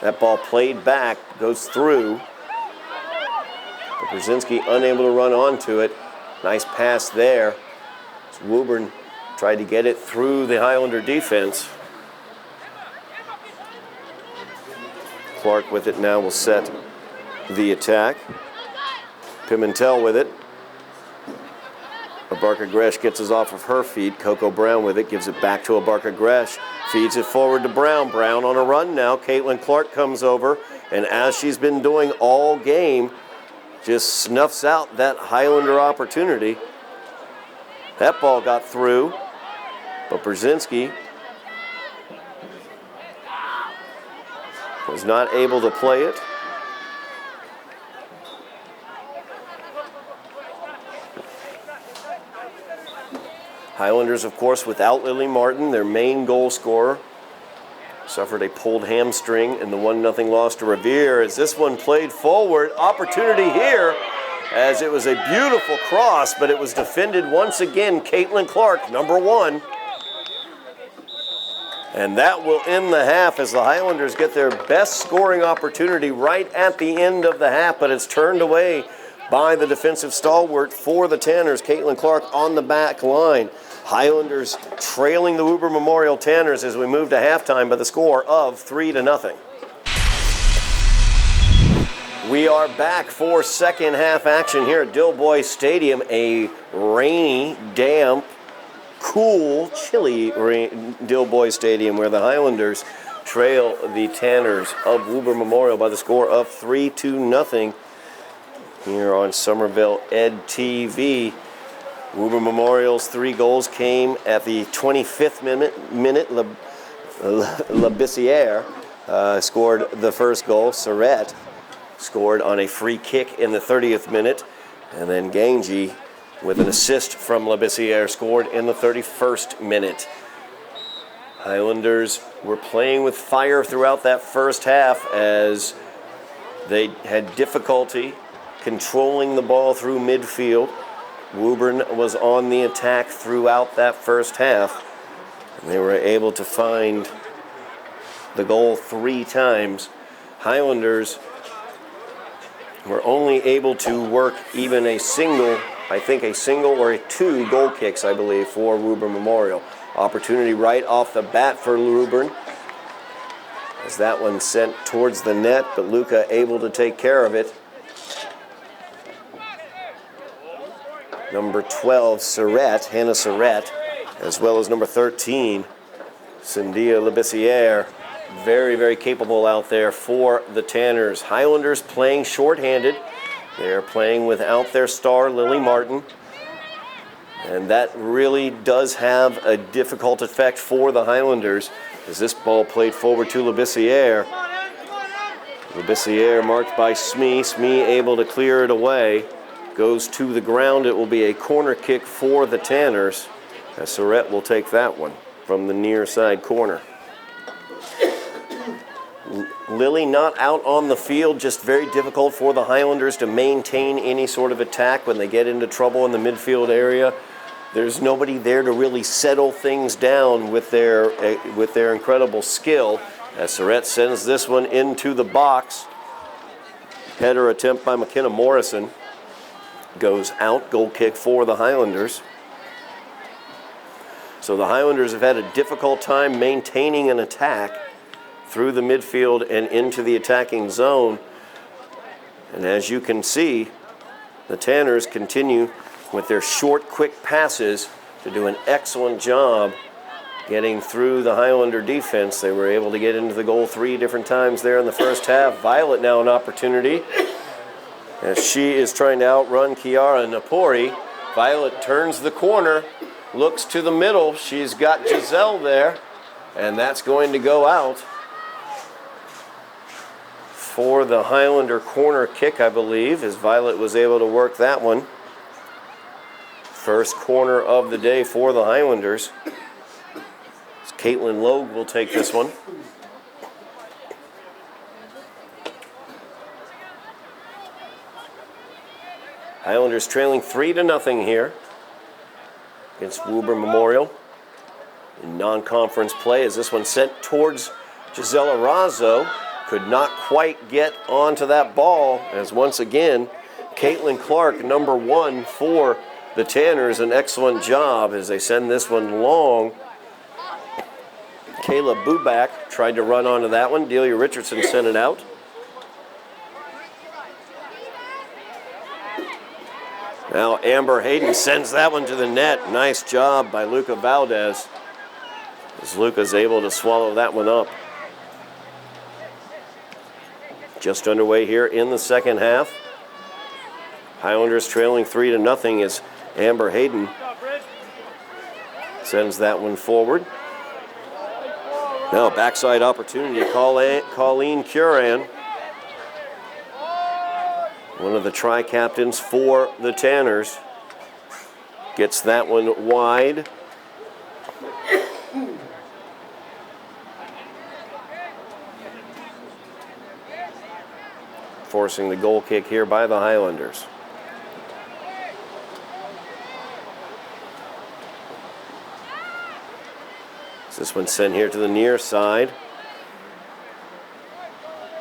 Speaker 2: That ball played back, goes through. But Brzezinski unable to run onto it. Nice pass there. Woburn tried to get it through the Highlander defense. Clark with it now will set the attack. Pimentel with it. Abarca Gresh gets us off of her feet. Coco Brown with it, gives it back to Abarca Gresh. Feeds it forward to Brown. Brown on a run now. Caitlin Clark comes over, and as she's been doing all game, just snuffs out that Highlander opportunity. That ball got through, but Brzezinski was not able to play it. Highlanders, of course, without Lily Martin, their main goal scorer, suffered a pulled hamstring in the 1-0 loss to Revere. As this one played forward, opportunity here, as it was a beautiful cross, but it was defended once again. Caitlin Clark, number 1. And that will end the half as the Highlanders get their best scoring opportunity right at the end of the half, but it's turned away by the defensive stalwart for the Tanners, Caitlin Clark, on the back line. Highlanders trailing the Woburn Memorial Tanners as we move to halftime by the score of 3-0. We are back for second half action here at Dilboy Stadium. A rainy, damp, cool, chilly Dilboy Stadium where the Highlanders trail the Tanners of Woburn Memorial by the score of 3-0 here on Somerville Ed TV. Woburn Memorial's 3 goals came at the 25th minute. Labissiere scored the first goal. Surrett scored on a free kick in the 30th minute. And then Ganji, with an assist from Labissiere, scored in the 31st minute. Highlanders were playing with fire throughout that first half as they had difficulty controlling the ball through midfield. Woburn was on the attack throughout that first half. And they were able to find the goal 3 times. Highlanders were only able to work even a single or 2 goal kicks, I believe, for Woburn Memorial. Opportunity right off the bat for Woburn, as that one sent towards the net, but Luca able to take care of it. Number 12, Hannah Surrett, as well as number 13, Cyndia Labissiere. Very, very capable out there for the Tanners. Highlanders playing shorthanded. They're playing without their star, Lily Martin. And that really does have a difficult effect for the Highlanders as this ball played forward to Labissiere. Labissiere marked by Smee. Smee able to clear it away. Goes to the ground. It will be a corner kick for the Tanners, as Surrett will take that one from the near side corner. Lily not out on the field, just very difficult for the Highlanders to maintain any sort of attack when they get into trouble in the midfield area. There's nobody there to really settle things down with their incredible skill, as Surrett sends this one into the box. Header attempt by McKenna Morrison goes out. Goal kick for the Highlanders. So the Highlanders have had a difficult time maintaining an attack through the midfield and into the attacking zone. And as you can see, the Tanners continue with their short, quick passes to do an excellent job getting through the Highlander defense. They were able to get into the goal 3 different times there in the first half. Violet now an opportunity, as she is trying to outrun Kiara Napori. Violet turns the corner, looks to the middle. She's got Giselle there, and that's going to go out for the Highlander corner kick, I believe, as Violet was able to work that one. First corner of the day for the Highlanders. Caitlin Logue will take this one. Highlanders trailing 3-0 here against Woburn Memorial in non-conference play, as this one sent towards Gisela Razzo. Could not quite get onto that ball, as once again, Caitlin Clark, number 1 for the Tanners, an excellent job as they send this one long. Kayla Bubak tried to run onto that one. Delia Richardson sent it out. Now Amber Hayden sends that one to the net. Nice job by Luca Valdez, as Luca's able to swallow that one up. Just underway here in the second half. Highlanders trailing 3-0 as Amber Hayden sends that one forward. Now backside opportunity, Colleen Curran, one of the tri-captains for the Tanners, gets that one wide. forcing the goal kick here by the Highlanders. This one sent here to the near side.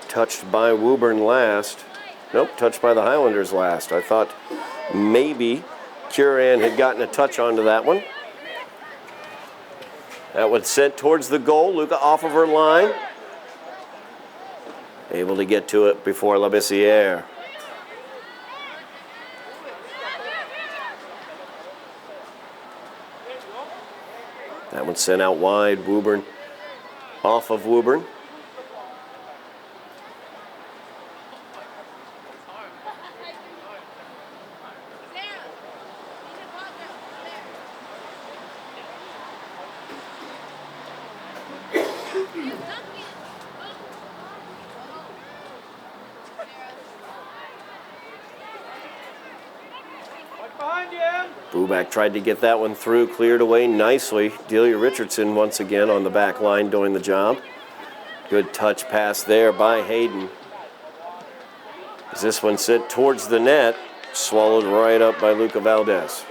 Speaker 2: Touched by Woburn last. Nope, touched by the Highlanders last. I thought maybe Curran had gotten a touch onto that one. That one sent towards the goal. Luca off of her line. Able to get to it before Labissiere. That one sent out wide. Woburn off of Woburn. Buback tried to get that one through, cleared away nicely. Delia Richardson once again on the back line doing the job. Good touch pass there by Hayden. As this one sent towards the net, swallowed right up by Luca Valdez.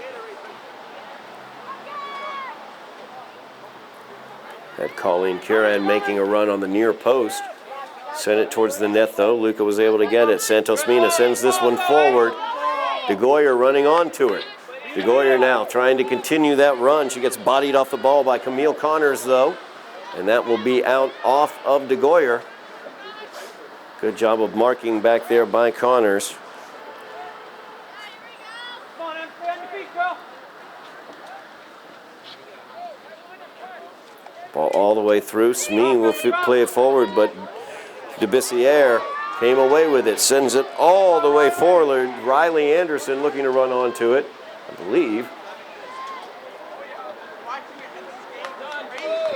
Speaker 2: Had Colleen Curran making a run on the near post. Sent it towards the net though. Luca was able to get it. Santos Mina sends this one forward. DeGoyer running onto it. DeGoyer now trying to continue that run. She gets bodied off the ball by Camille Connors, though, and that will be out off of DeGoyer. Good job of marking back there by Connors. Ball all the way through. Smee will play it forward, but DeBissiere came away with it. Sends it all the way forward. Riley Anderson looking to run onto it, I believe.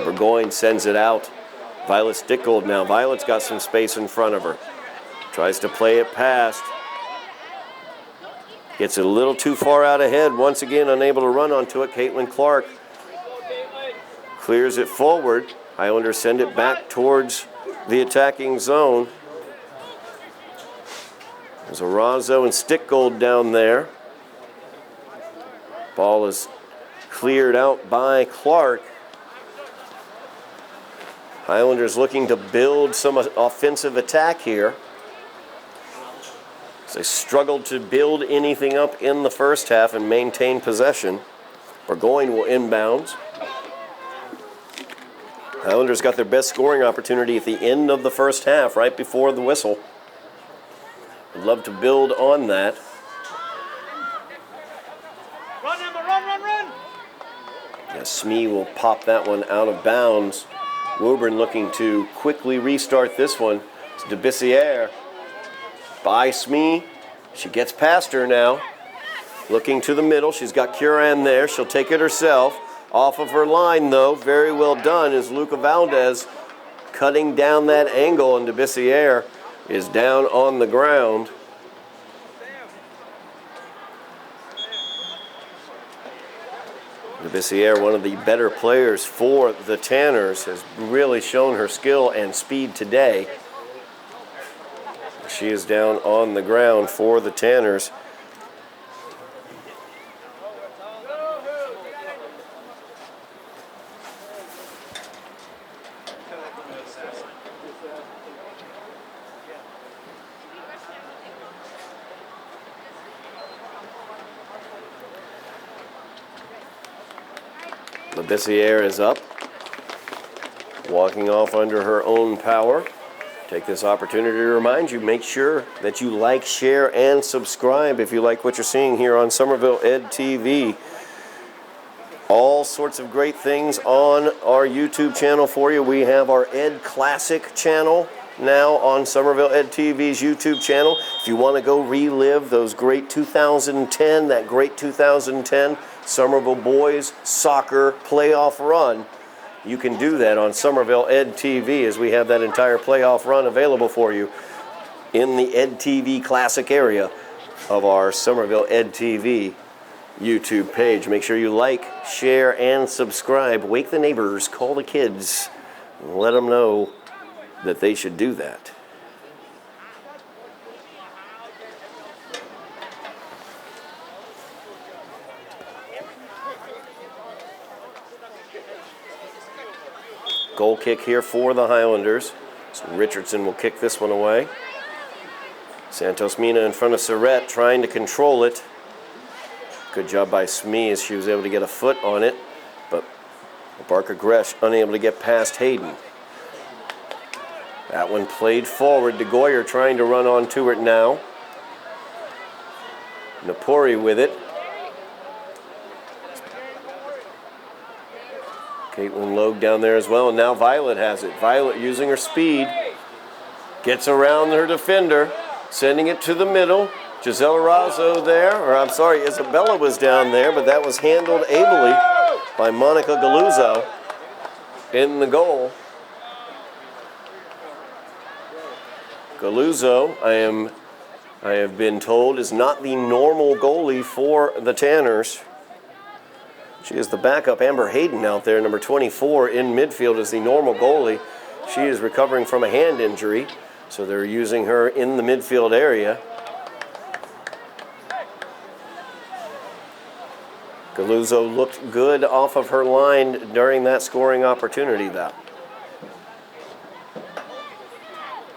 Speaker 2: Burgoyne sends it out. Violet Stickgold now. Violet's got some space in front of her. Tries to play it past. Gets it a little too far out ahead. Once again, unable to run onto it. Caitlin Clark clears it forward. Highlanders send it back towards the attacking zone. There's Arazo and Stickgold down there. Ball is cleared out by Clark. Highlanders looking to build some offensive attack here. They struggled to build anything up in the first half and maintain possession. Burgoyne will inbounds. Highlanders got their best scoring opportunity at the end of the first half, right before the whistle. Would love to build on that.
Speaker 3: Run, Emma, run!
Speaker 2: Yeah, Smee will pop that one out of bounds. Woburn looking to quickly restart this one. It's DeBissiere by Smee. She gets past her now. Looking to the middle. She's got Curran there. She'll take it herself. Off of her line, though. Very well done is Luca Valdez cutting down that angle, and DeBissiere is down on the ground. DeBissiere, one of the better players for the Tanners, has really shown her skill and speed today. She is down on the ground for the Tanners. Labissiere is up, walking off under her own power. Take this opportunity to remind you, make sure that you like, share, and subscribe if you like what you're seeing here on Somerville Ed TV. All sorts of great things on our YouTube channel for you. We have our Ed Classic channel now on Somerville Ed TV's YouTube channel. If you want to go relive those great 2010, that great 2010 Somerville boys soccer playoff run, you can do that on Somerville Ed TV, as we have that entire playoff run available for you in the Ed TV Classic area of our Somerville Ed TV YouTube page. Make sure you like, share, and subscribe. Wake the neighbors, call the kids, let them know that they should do that. Goal kick here for the Highlanders. So Richardson will kick this one away. Santos Mina in front of Surrett trying to control it. Good job by Smee as she was able to get a foot on it, but Barker Gresh unable to get past Hayden. That one played forward. DeGoyer trying to run onto it now. Napori with it. Caitlin Logue down there as well, and now Violet has it. Violet using her speed. Gets around her defender, sending it to the middle. Giselle Razzo there, or I'm sorry, Isabella was down there, but that was handled ably by Monica Galuzzo in the goal. Galuzzo, I have been told, is not the normal goalie for the Tanners. She is the backup. Amber Hayden out there, number 24 in midfield, is the normal goalie. She is recovering from a hand injury, so they're using her in the midfield area. Galuzzo looked good off of her line during that scoring opportunity, though.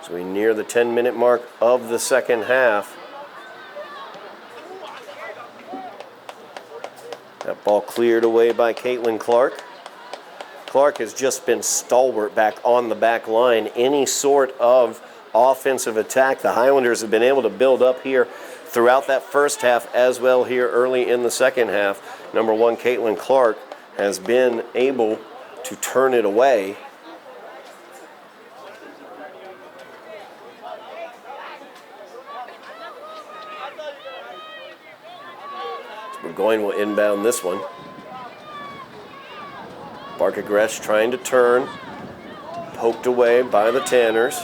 Speaker 2: So we near the 10-minute mark of the second half. That ball cleared away by Caitlin Clark. Clark has just been stalwart back on the back line. Any sort of offensive attack the Highlanders have been able to build up here throughout that first half as well here early in the second half. Number 1, Caitlin Clark, has been able to turn it away. Burgoyne will inbound this one. Barker Gresh trying to turn. Poked away by the Tanners.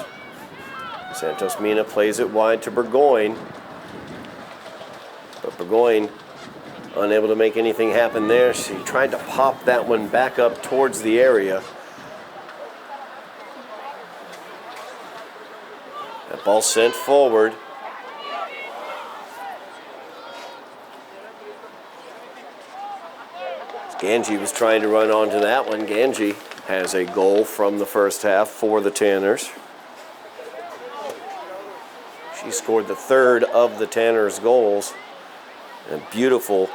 Speaker 2: Santos Mina plays it wide to Burgoyne. But Burgoyne unable to make anything happen there. She tried to pop that one back up towards the area. That ball sent forward. Ganji was trying to run onto that one. Ganji has a goal from the first half for the Tanners. She scored the third of the Tanners' goals. A beautiful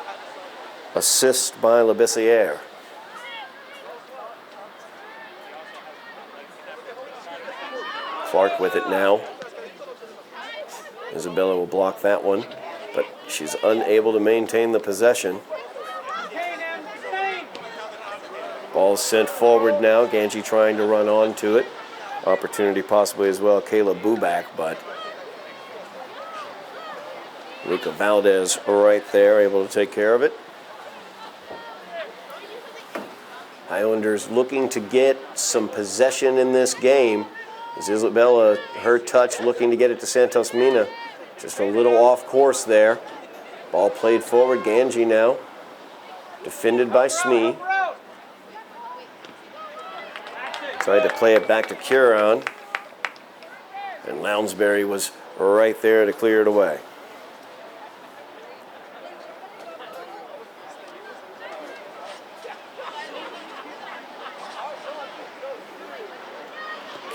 Speaker 2: assist by Labissiere. Clark with it now. Isabella will block that one, but she's unable to maintain the possession. Ball sent forward now. Ganji trying to run onto it. Opportunity possibly as well. Kayla Bubak, but Luca Valdez right there, able to take care of it. Highlanders looking to get some possession in this game. As Isabella, her touch, looking to get it to Santos Mina. Just a little off course there. Ball played forward. Ganji now. Defended by Smee. Tried to play it back to Curon. And Lounsbury was right there to clear it away.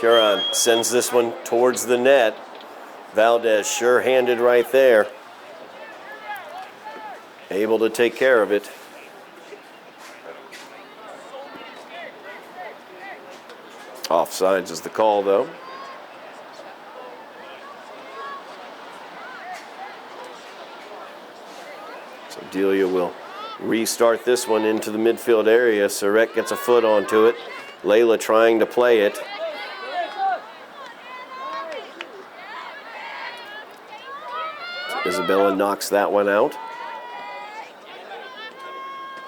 Speaker 2: Curon sends this one towards the net. Valdez sure-handed right there. Able to take care of it. Offsides is the call, though. So Delia will restart this one into the midfield area. Surrett gets a foot onto it. Layla trying to play it. Isabella knocks that one out.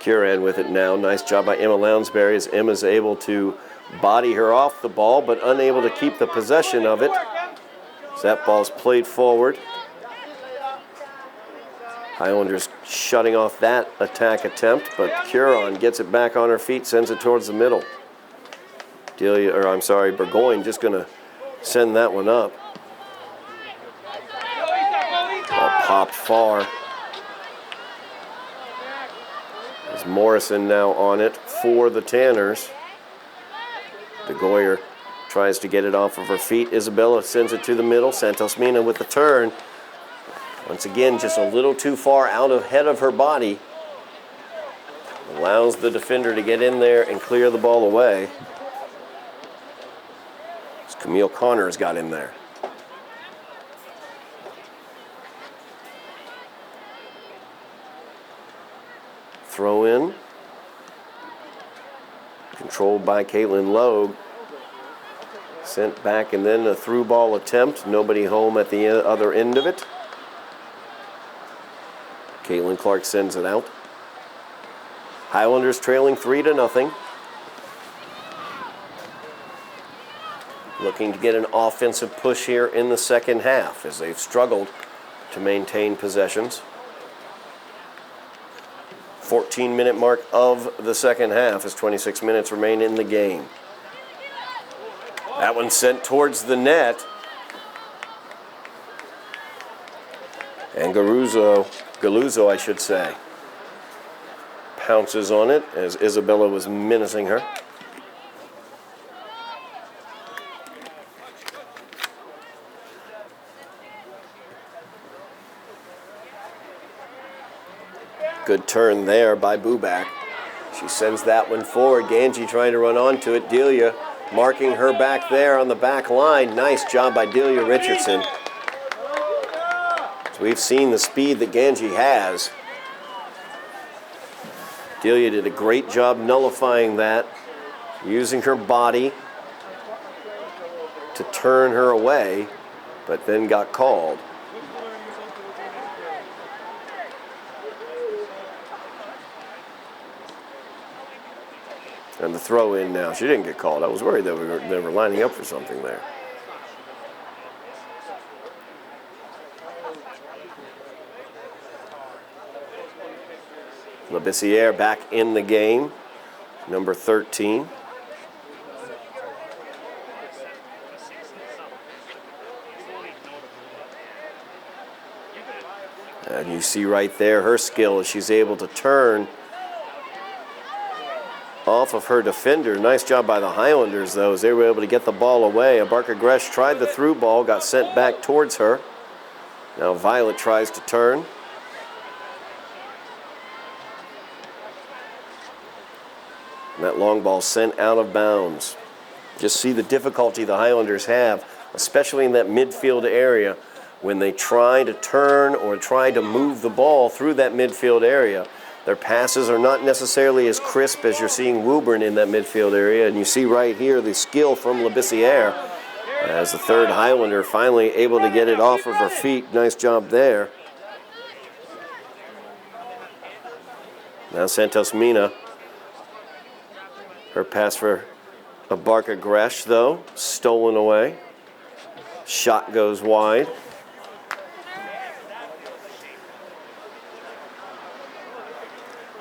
Speaker 2: Curan with it now. Nice job by Emma Lounsbury as Emma's able to body her off the ball, but unable to keep the possession of it. So that ball's played forward. Highlanders shutting off that attack attempt, but Curon gets it back on her feet, sends it towards the middle. Burgoyne just going to send that one up. Ball popped far. There's Morrison now on it for the Tanners. DeGoyer tries to get it off of her feet. Isabella sends it to the middle. Santos Mina with the turn. Once again, just a little too far out ahead of her body. Allows the defender to get in there and clear the ball away. As Camille Connors got in there. Throw in. Controlled by Caitlin Logue. Sent back and then a through ball attempt. Nobody home at the other end of it. Caitlin Clark sends it out. Highlanders trailing 3-0. Looking to get an offensive push here in the second half as they've struggled to maintain possessions. 14-minute mark of the second half as 26 minutes remain in the game. That one sent towards the net. And Galuzzo, I should say, pounces on it as Isabella was menacing her. Good turn there by Buback. She sends that one forward. Ganji trying to run onto it. Delia marking her back there on the back line. Nice job by Delia Richardson. So we've seen the speed that Ganji has. Delia did a great job nullifying that, using her body to turn her away, but then got called. And the throw in now. She didn't get called. I was worried that they were lining up for something there. Labissiere back in the game, number 13. And you see right there her skill as she's able to turn off of her defender. Nice job by the Highlanders, though, as they were able to get the ball away. Abarca Gresh tried the through ball, got sent back towards her. Now Violet tries to turn. And that long ball sent out of bounds. Just see the difficulty the Highlanders have, especially in that midfield area, when they try to turn or try to move the ball through that midfield area. Their passes are not necessarily as crisp as you're seeing Woburn in that midfield area. And you see right here the skill from Labissiere as the third Highlander finally able to get it off of her feet. Nice job there. Now Santos Mina. Her pass for Abarca Gresh, though, stolen away. Shot goes wide.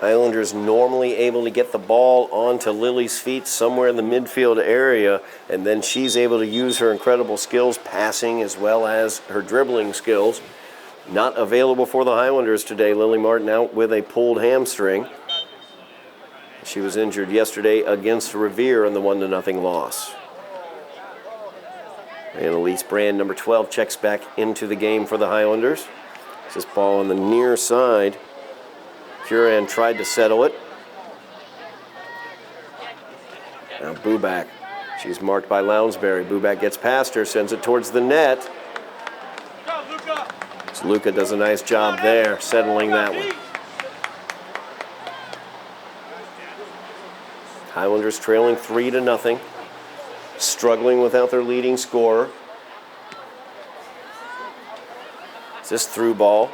Speaker 2: Highlanders normally able to get the ball onto Lily's feet somewhere in the midfield area, and then she's able to use her incredible skills, passing as well as her dribbling skills. Not available for the Highlanders today. Lily Martin out with a pulled hamstring. She was injured yesterday against Revere in the 1-0 loss. And Elise Brand, number 12, checks back into the game for the Highlanders. This ball on the near side. Curran tried to settle it. Now Buback. She's marked by Lounsbury. Buback gets past her, sends it towards the net. So Luca does a nice job there, settling that one. Highlanders trailing 3-0. Struggling without their leading scorer. It's this through ball.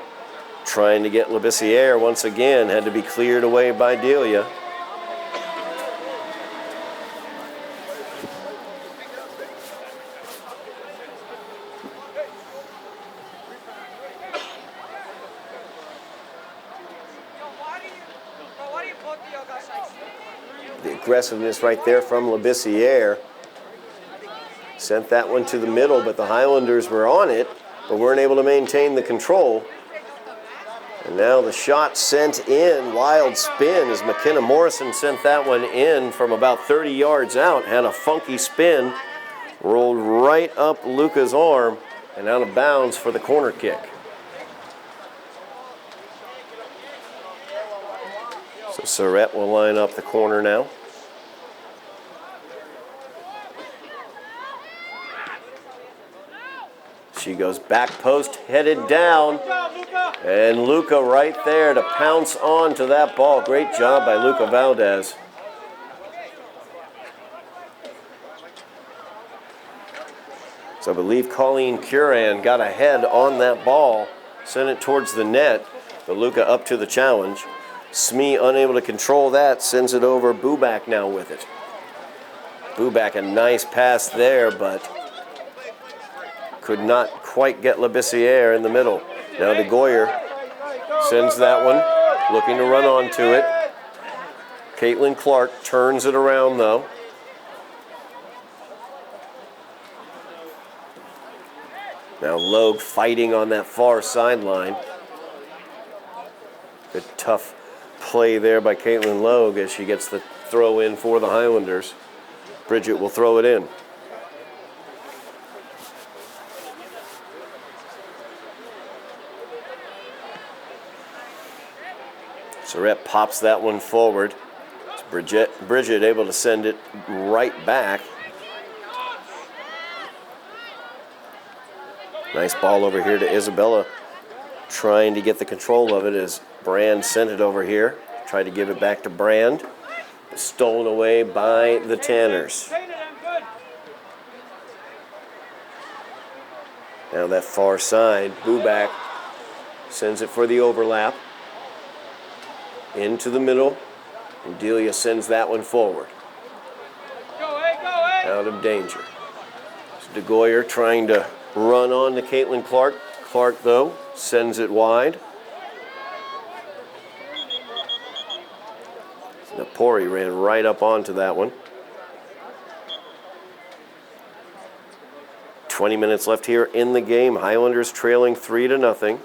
Speaker 2: Trying to get Labissiere once again. Had to be cleared away by Delia. The aggressiveness right there from Labissiere. Sent that one to the middle, but the Highlanders were on it, but weren't able to maintain the control. And now the shot sent in, wild spin as McKenna Morrison sent that one in from about 30 yards out, had a funky spin, rolled right up Luca's arm and out of bounds for the corner kick. So Surratt will line up the corner now. She goes back post, headed down, and Luca right there to pounce on to that ball. Great job by Luca Valdez. So I believe Colleen Curran got ahead on that ball, sent it towards the net, but Luca up to the challenge. Smee unable to control that, sends it over. Bubak now with it. Bubak, a nice pass there, but could not quite get Labissiere in the middle. Now de Goyer sends that one, looking to run onto it. Caitlin Clark turns it around though. Now Logue fighting on that far sideline. Good tough play there by Caitlin Logue as she gets the throw in for the Highlanders. Bridget will throw it in. Surratt pops that one forward. Bridget able to send it right back. Nice ball over here to Isabella, trying to get the control of it as Brand sent it over here. Tried to give it back to Brand. Stolen away by the Tanners. Now that far side, Bubak sends it for the overlap. Into the middle, and Delia sends that one forward. Out of danger. So de Goyer trying to run on to Caitlin Clark. Clark, though, sends it wide. Napori ran right up onto that one. 20 minutes left here in the game. Highlanders trailing 3-0.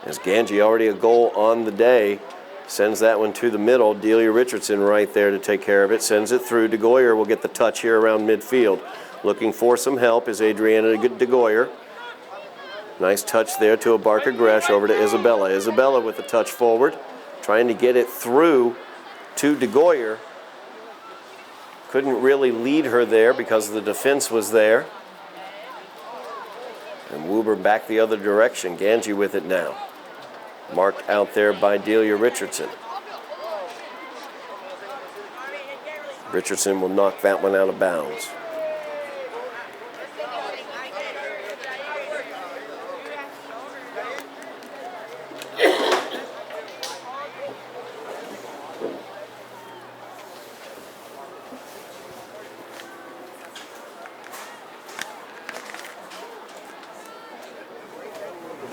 Speaker 2: As Ganji, already a goal on the day, sends that one to the middle. Delia Richardson right there to take care of it. Sends it through. De Goyer will get the touch here around midfield. Looking for some help is Adriana de Goyer. Nice touch there to a Barker Gresh over to Isabella. Isabella with the touch forward, trying to get it through to de Goyer. Couldn't really lead her there because the defense was there. And Woburn back the other direction. Ganji with it now. Marked out there by Delia Richardson. Richardson will knock that one out of bounds.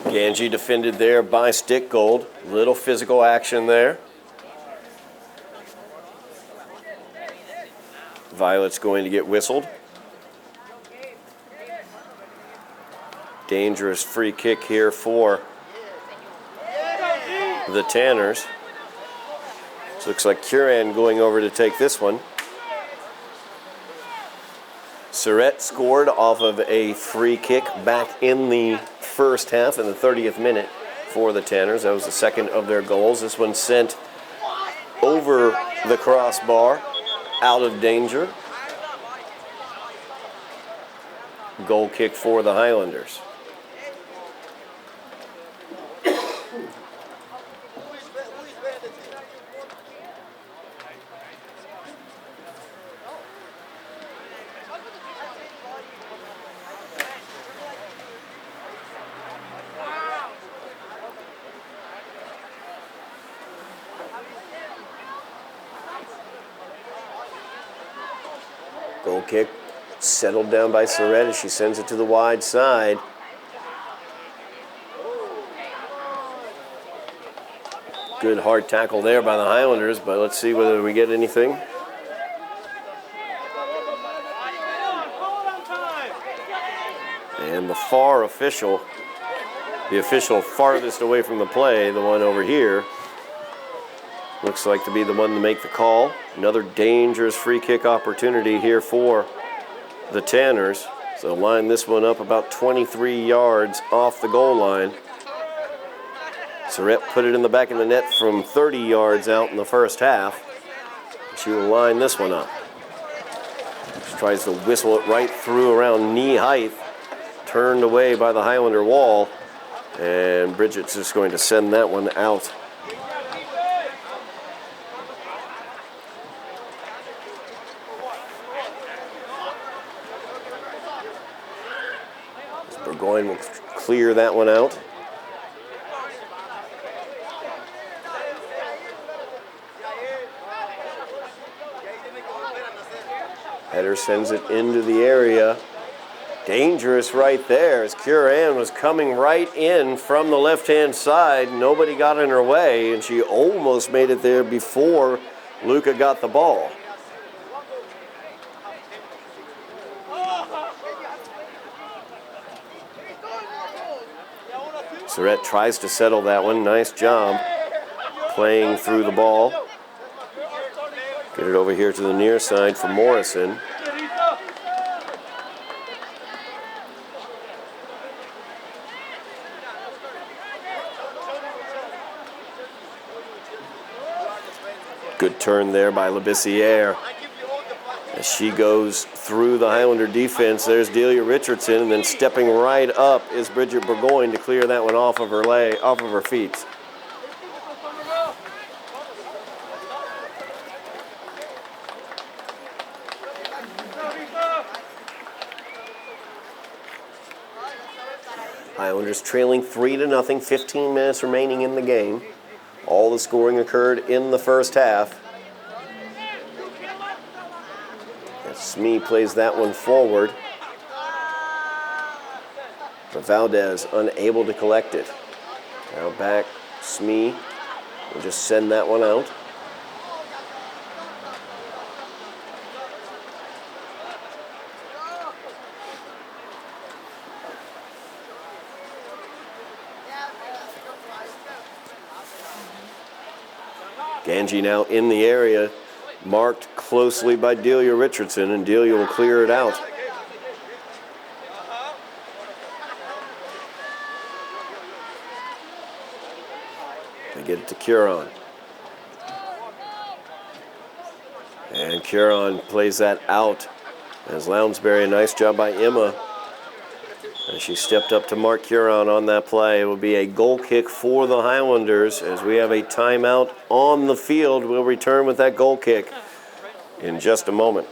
Speaker 2: Ganji defended there by Stick Gold. Little physical action there. Violet's going to get whistled. Dangerous free kick here for the Tanners. So looks like Curran going over to take this one. Surratt scored off of a free kick back in the first half in the 30th minute for the Tanners. That was the second of their goals. This one sent over the crossbar, out of danger. Goal kick for the Highlanders. Goal kick settled down by Surratt as she sends it to the wide side. Good hard tackle there by the Highlanders, but let's see whether we get anything. And the FAR official The official farthest away from the play, the one over here, looks like to be the one to make the call. Another dangerous free kick opportunity here for the Tanners. So line this one up about 23 yards off the goal line. Surratt put it in the back of the net from 30 yards out in the first half. She will line this one up. She tries to whistle it right through around knee height. Turned away by the Highlander wall. And Bridget's just going to send that one out. Burgoyne will clear that one out. Header sends it into the area. Dangerous right there as Curran was coming right in from the left-hand side. Nobody got in her way, and she almost made it there before Luca got the ball. Surratt tries to settle that one. Nice job playing through the ball. Get it over here to the near side for Morrison. Good turn there by Labissiere. As she goes through the Highlander defense, there's Delia Richardson, and then stepping right up is Bridget Burgoyne to clear that one off of her feet. Highlanders trailing 3-0, 15 minutes remaining in the game. All the scoring occurred in the first half. As Smee plays that one forward. But Valdez unable to collect it. Now back, Smee will just send that one out. Ganji now in the area, marked closely by Delia Richardson, and Delia will clear it out. They get it to Curon. And Curon plays that out. As Lounsbury, a nice job by Emma. As she stepped up to mark Curon on that play. It will be a goal kick for the Highlanders as we have a timeout on the field. We'll return with that goal kick in just a moment.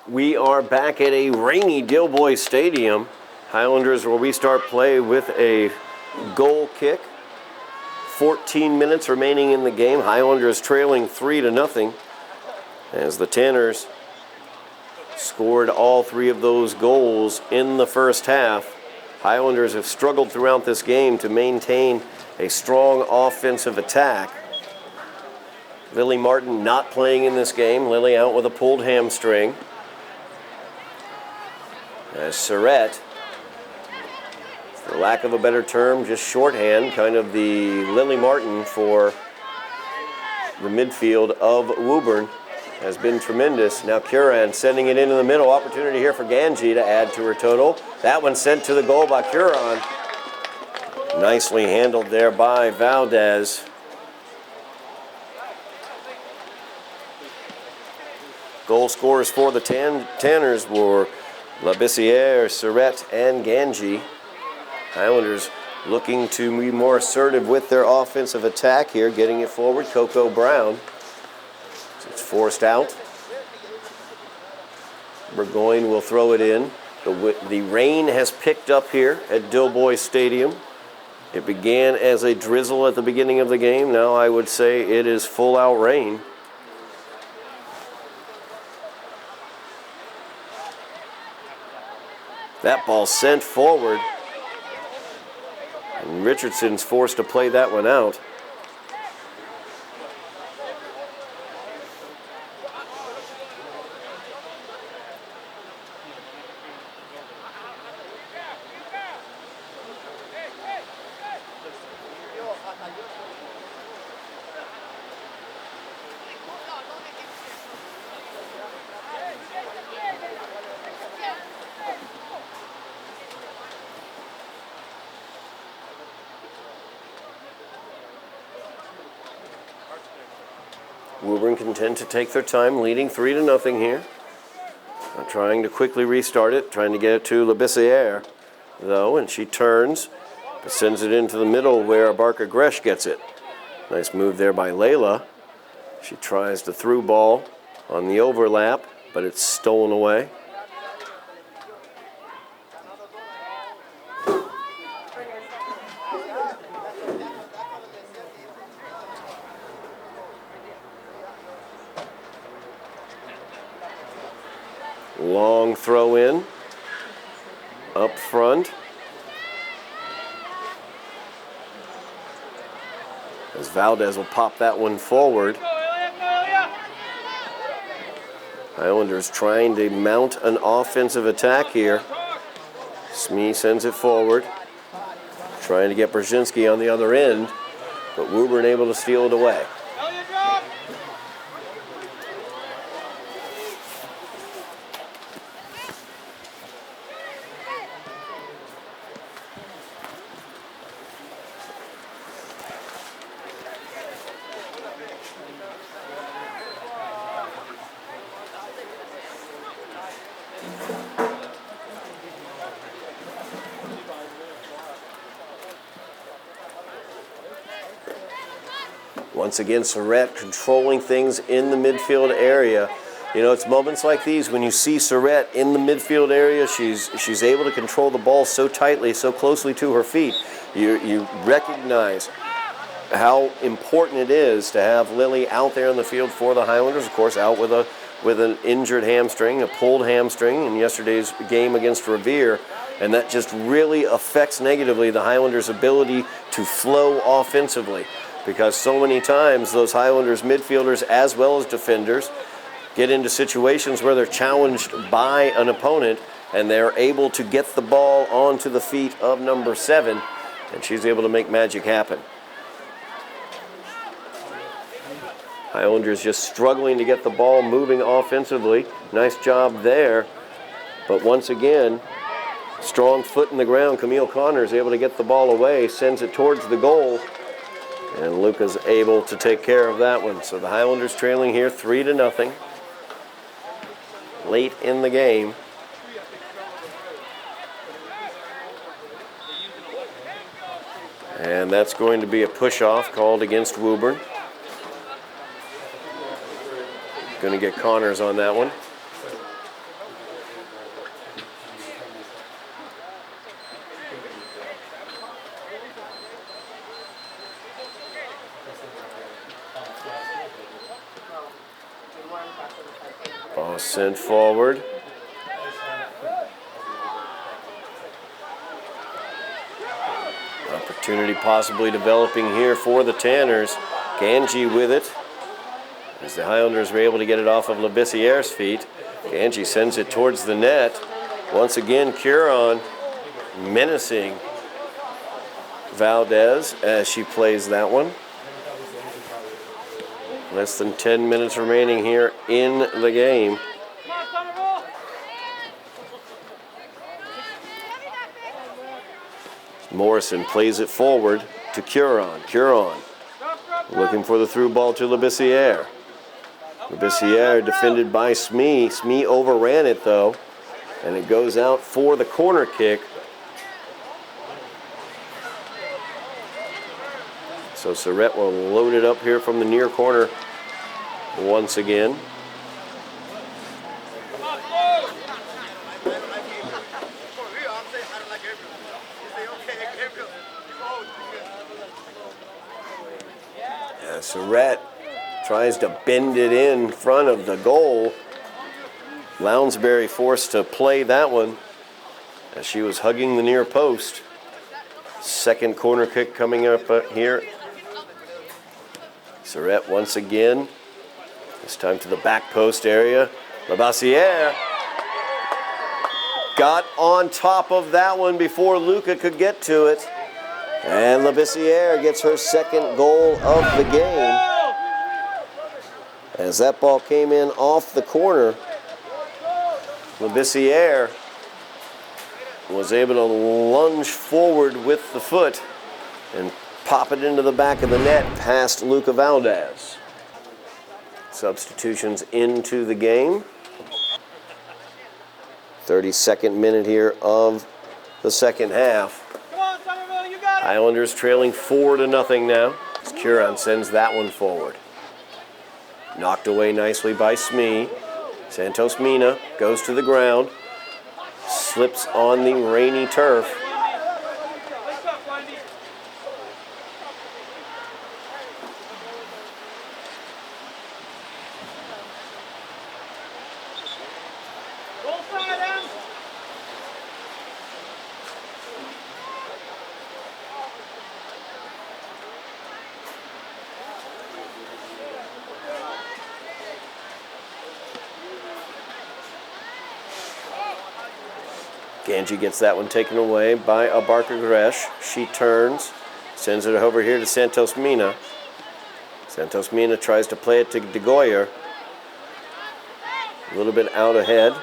Speaker 2: We are back at a rainy Dilboy Stadium. Highlanders will restart play with a goal kick. 14 minutes remaining in the game. Highlanders trailing 3-0 as the Tanners scored all 3 of those goals in the first half. Highlanders have struggled throughout this game to maintain a strong offensive attack. Lily Martin not playing in this game. Lily out with a pulled hamstring. As Surratt, for lack of a better term, just shorthand, kind of the Lily Martin for the midfield of Woburn, has been tremendous. Now Curran sending it into the middle. Opportunity here for Ganji to add to her total. That one sent to the goal by Curran. Nicely handled there by Valdez. Goal scorers for the Tanners were Labissiere, Surratt, and Ganji. Highlanders looking to be more assertive with their offensive attack here, getting it forward. Coco Brown. It's forced out. Burgoyne will throw it in. The rain has picked up here at Dilboy Stadium. It began as a drizzle at the beginning of the game. Now I would say it is full out rain. That ball sent forward. And Richardson's forced to play that one out. Woburn content to take their time, leading 3-0 here. Trying to quickly restart it, trying to get it to Labissiere, though, and she turns, but sends it into the middle where Barker Gresh gets it. Nice move there by Layla. She tries the through ball on the overlap, but it's stolen away. Long throw in, up front. As Valdez will pop that one forward. Highlanders trying to mount an offensive attack here. Smee sends it forward. Trying to get Brzezinski on the other end, but Woburn able to steal it away. Once again, Surratt controlling things in the midfield area. You know, it's moments like these when you see Surratt in the midfield area, she's able to control the ball so tightly, so closely to her feet. You recognize how important it is to have Lily out there in the field for the Highlanders. Of course, out with an injured hamstring, a pulled hamstring in yesterday's game against Revere. And that just really affects negatively the Highlanders' ability to flow offensively. Because so many times those Highlanders midfielders as well as defenders get into situations where they're challenged by an opponent and they're able to get the ball onto the feet of number 7, and she's able to make magic happen. Highlanders just struggling to get the ball moving offensively. Nice job there. But once again, strong foot in the ground. Camille Connor is able to get the ball away, sends it towards the goal. And Luca's able to take care of that one. So the Highlanders trailing here 3-0. Late in the game. And that's going to be a push-off called against Woburn. Going to get Connors on that one. Ball sent forward. Opportunity possibly developing here for the Tanners. Ganji with it. As the Highlanders were able to get it off of Labissiere's feet. Ganji sends it towards the net. Once again, Curon menacing Valdez as she plays that one. Less than 10 minutes remaining here in the game. Morrison plays it forward to Curon. Curon looking for the through ball to Labissiere. Labissiere defended by Smee. Smee overran it though, and it goes out for the corner kick. So Surrett will load it up here from the near corner once again. Surrett tries to bend it in front of the goal. Lounsbury forced to play that one as she was hugging the near post. Second corner kick coming up here. Surrett once again. This time to the back post area. Labissiere got on top of that one before Luca could get to it. And Labissiere gets her second goal of the game. As that ball came in off the corner, Labissiere was able to lunge forward with the foot and pop it into the back of the net past Luca Valdez. Substitutions into the game. 32nd minute here of the second half. Highlanders trailing 4-0 now. As Curon sends that one forward. Knocked away nicely by Smee. Santos Mina goes to the ground. Slips on the rainy turf. Ganji gets that one taken away by Abarka Gresh. She turns, sends it over here to Santos Mina. Santos Mina tries to play it to De Goyer. A little bit out ahead.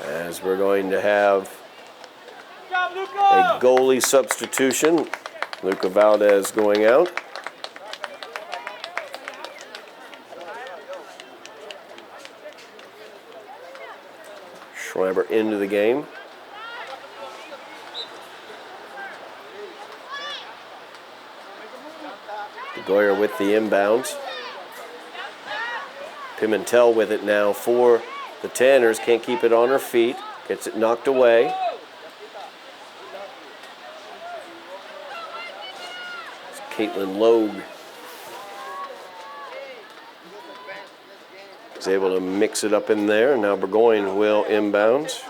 Speaker 2: As we're going to have a goalie substitution. Luca Valdez going out. Schreiber into the game. De Goyer with the inbounds. Pimentel with it now for the Tanners. Can't keep it on her feet. Gets it knocked away. It's Caitlin Logue is able to mix it up in there. Now Burgoyne will inbounds.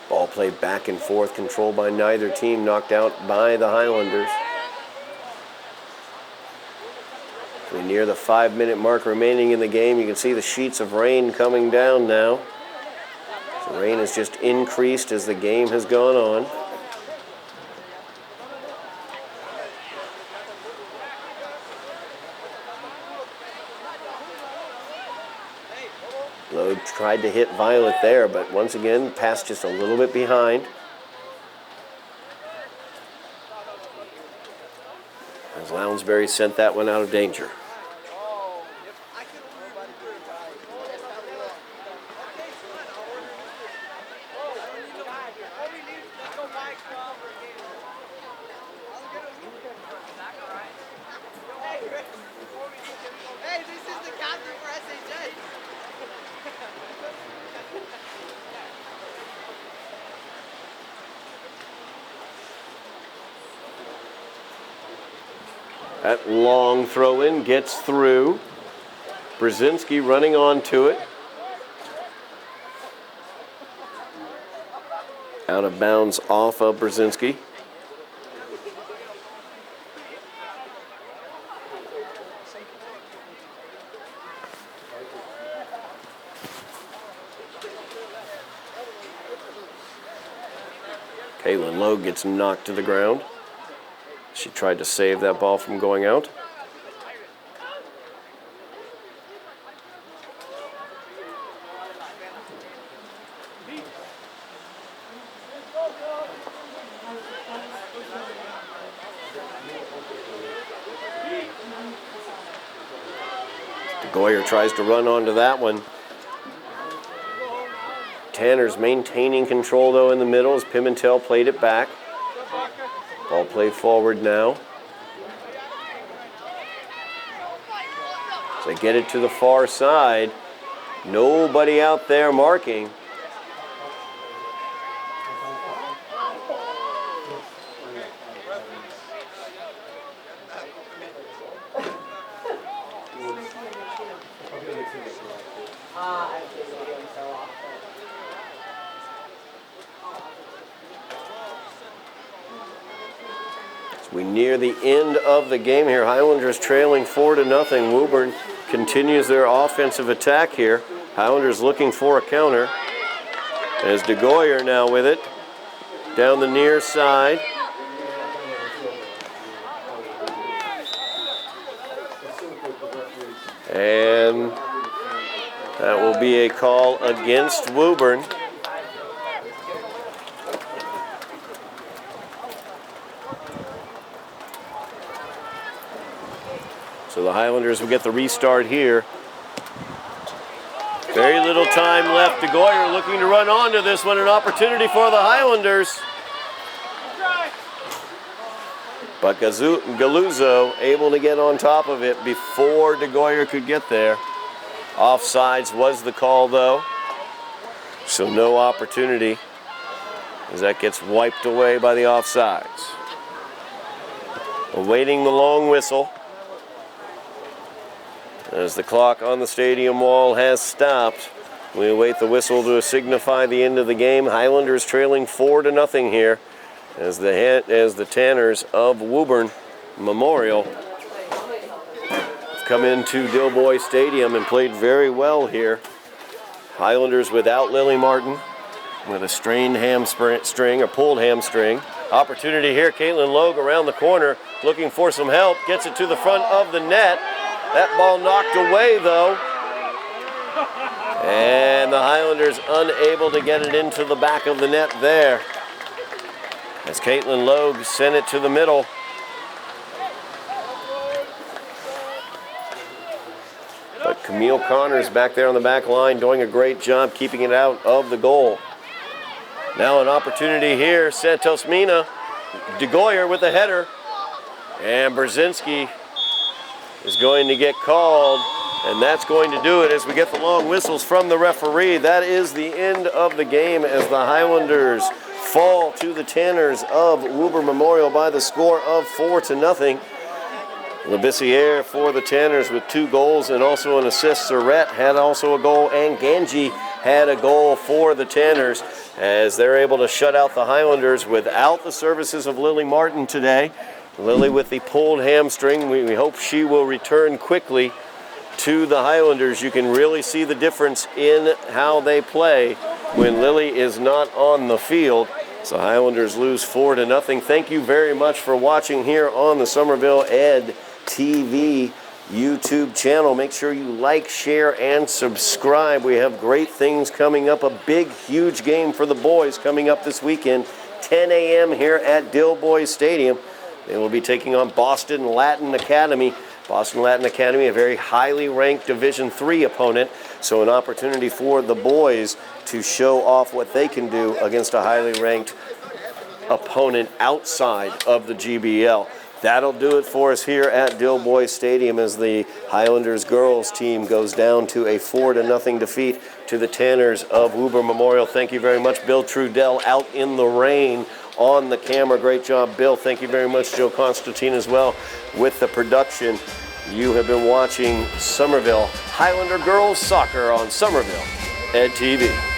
Speaker 2: Ball played back and forth, controlled by neither team, knocked out by the Highlanders. We near the 5-minute mark remaining in the game. You can see the sheets of rain coming down now. The rain has just increased as the game has gone on. Lowe tried to hit Violet there, but once again, passed just a little bit behind. As Lounsbury sent that one out of danger. That long throw in gets through. Brzezinski running onto it. Out of bounds off of Brzezinski. Caitlin Lowe gets knocked to the ground. She tried to save that ball from going out. Goyer tries to run onto that one. Tanner's maintaining control, though, in the middle as Pimentel played it back. Ball played forward now. So they get it to the far side. Nobody out there marking. We near the end of the game here. Highlanders trailing 4-0. Woburn continues their offensive attack here. Highlanders looking for a counter. As DeGoyer now with it. Down the near side. And that will be a call against Woburn. So the Highlanders will get the restart here. Very little time left. DeGoyer looking to run onto this one. An opportunity for the Highlanders. But Galuzzo able to get on top of it before DeGoyer could get there. Offsides was the call, though. So no opportunity as that gets wiped away by the offsides. Awaiting the long whistle. As the clock on the stadium wall has stopped, we await the whistle to signify the end of the game. Highlanders trailing 4-0 here as the Tanners of Woburn Memorial have come into Dilboy Stadium and played very well here. Highlanders without Lily Martin with a strained hamstring or pulled hamstring. Opportunity here, Caitlin Logue around the corner looking for some help, gets it to the front of the net. That ball knocked away, though. And the Highlanders unable to get it into the back of the net there. As Caitlin Logue sent it to the middle. But Camille Connors back there on the back line doing a great job keeping it out of the goal. Now an opportunity here. Santos Mina, DeGoyer with the header. And Brzezinski is going to get called, and that's going to do it as we get the long whistles from the referee. That is the end of the game as the Highlanders fall to the Tanners of Woburn Memorial by the score of 4-0. Labissiere for the Tanners with 2 goals and also an assist. Surrett had also a goal, and Ganji had a goal for the Tanners as they're able to shut out the Highlanders without the services of Lily Martin today. Lily with the pulled hamstring. We hope she will return quickly to the Highlanders. You can really see the difference in how they play when Lily is not on the field. So Highlanders lose 4-0. Thank you very much for watching here on the Somerville Ed TV YouTube channel. Make sure you like, share, and subscribe. We have great things coming up. A big, huge game for the boys coming up this weekend. 10 a.m. here at Dilboy Stadium. They will be taking on Boston Latin Academy. Boston Latin Academy, a very highly ranked Division III opponent. So an opportunity for the boys to show off what they can do against a highly ranked opponent outside of the GBL. That'll do it for us here at Dilboy Stadium as the Highlanders girls team goes down to a 4-0 defeat to the Tanners of Woburn Memorial. Thank you very much. Bill Trudell out in the rain on the camera. Great job, Bill. Thank you very much, Joe Constantine, as well, with the production. You have been watching Somerville Highlander Girls Soccer on Somerville Ed TV.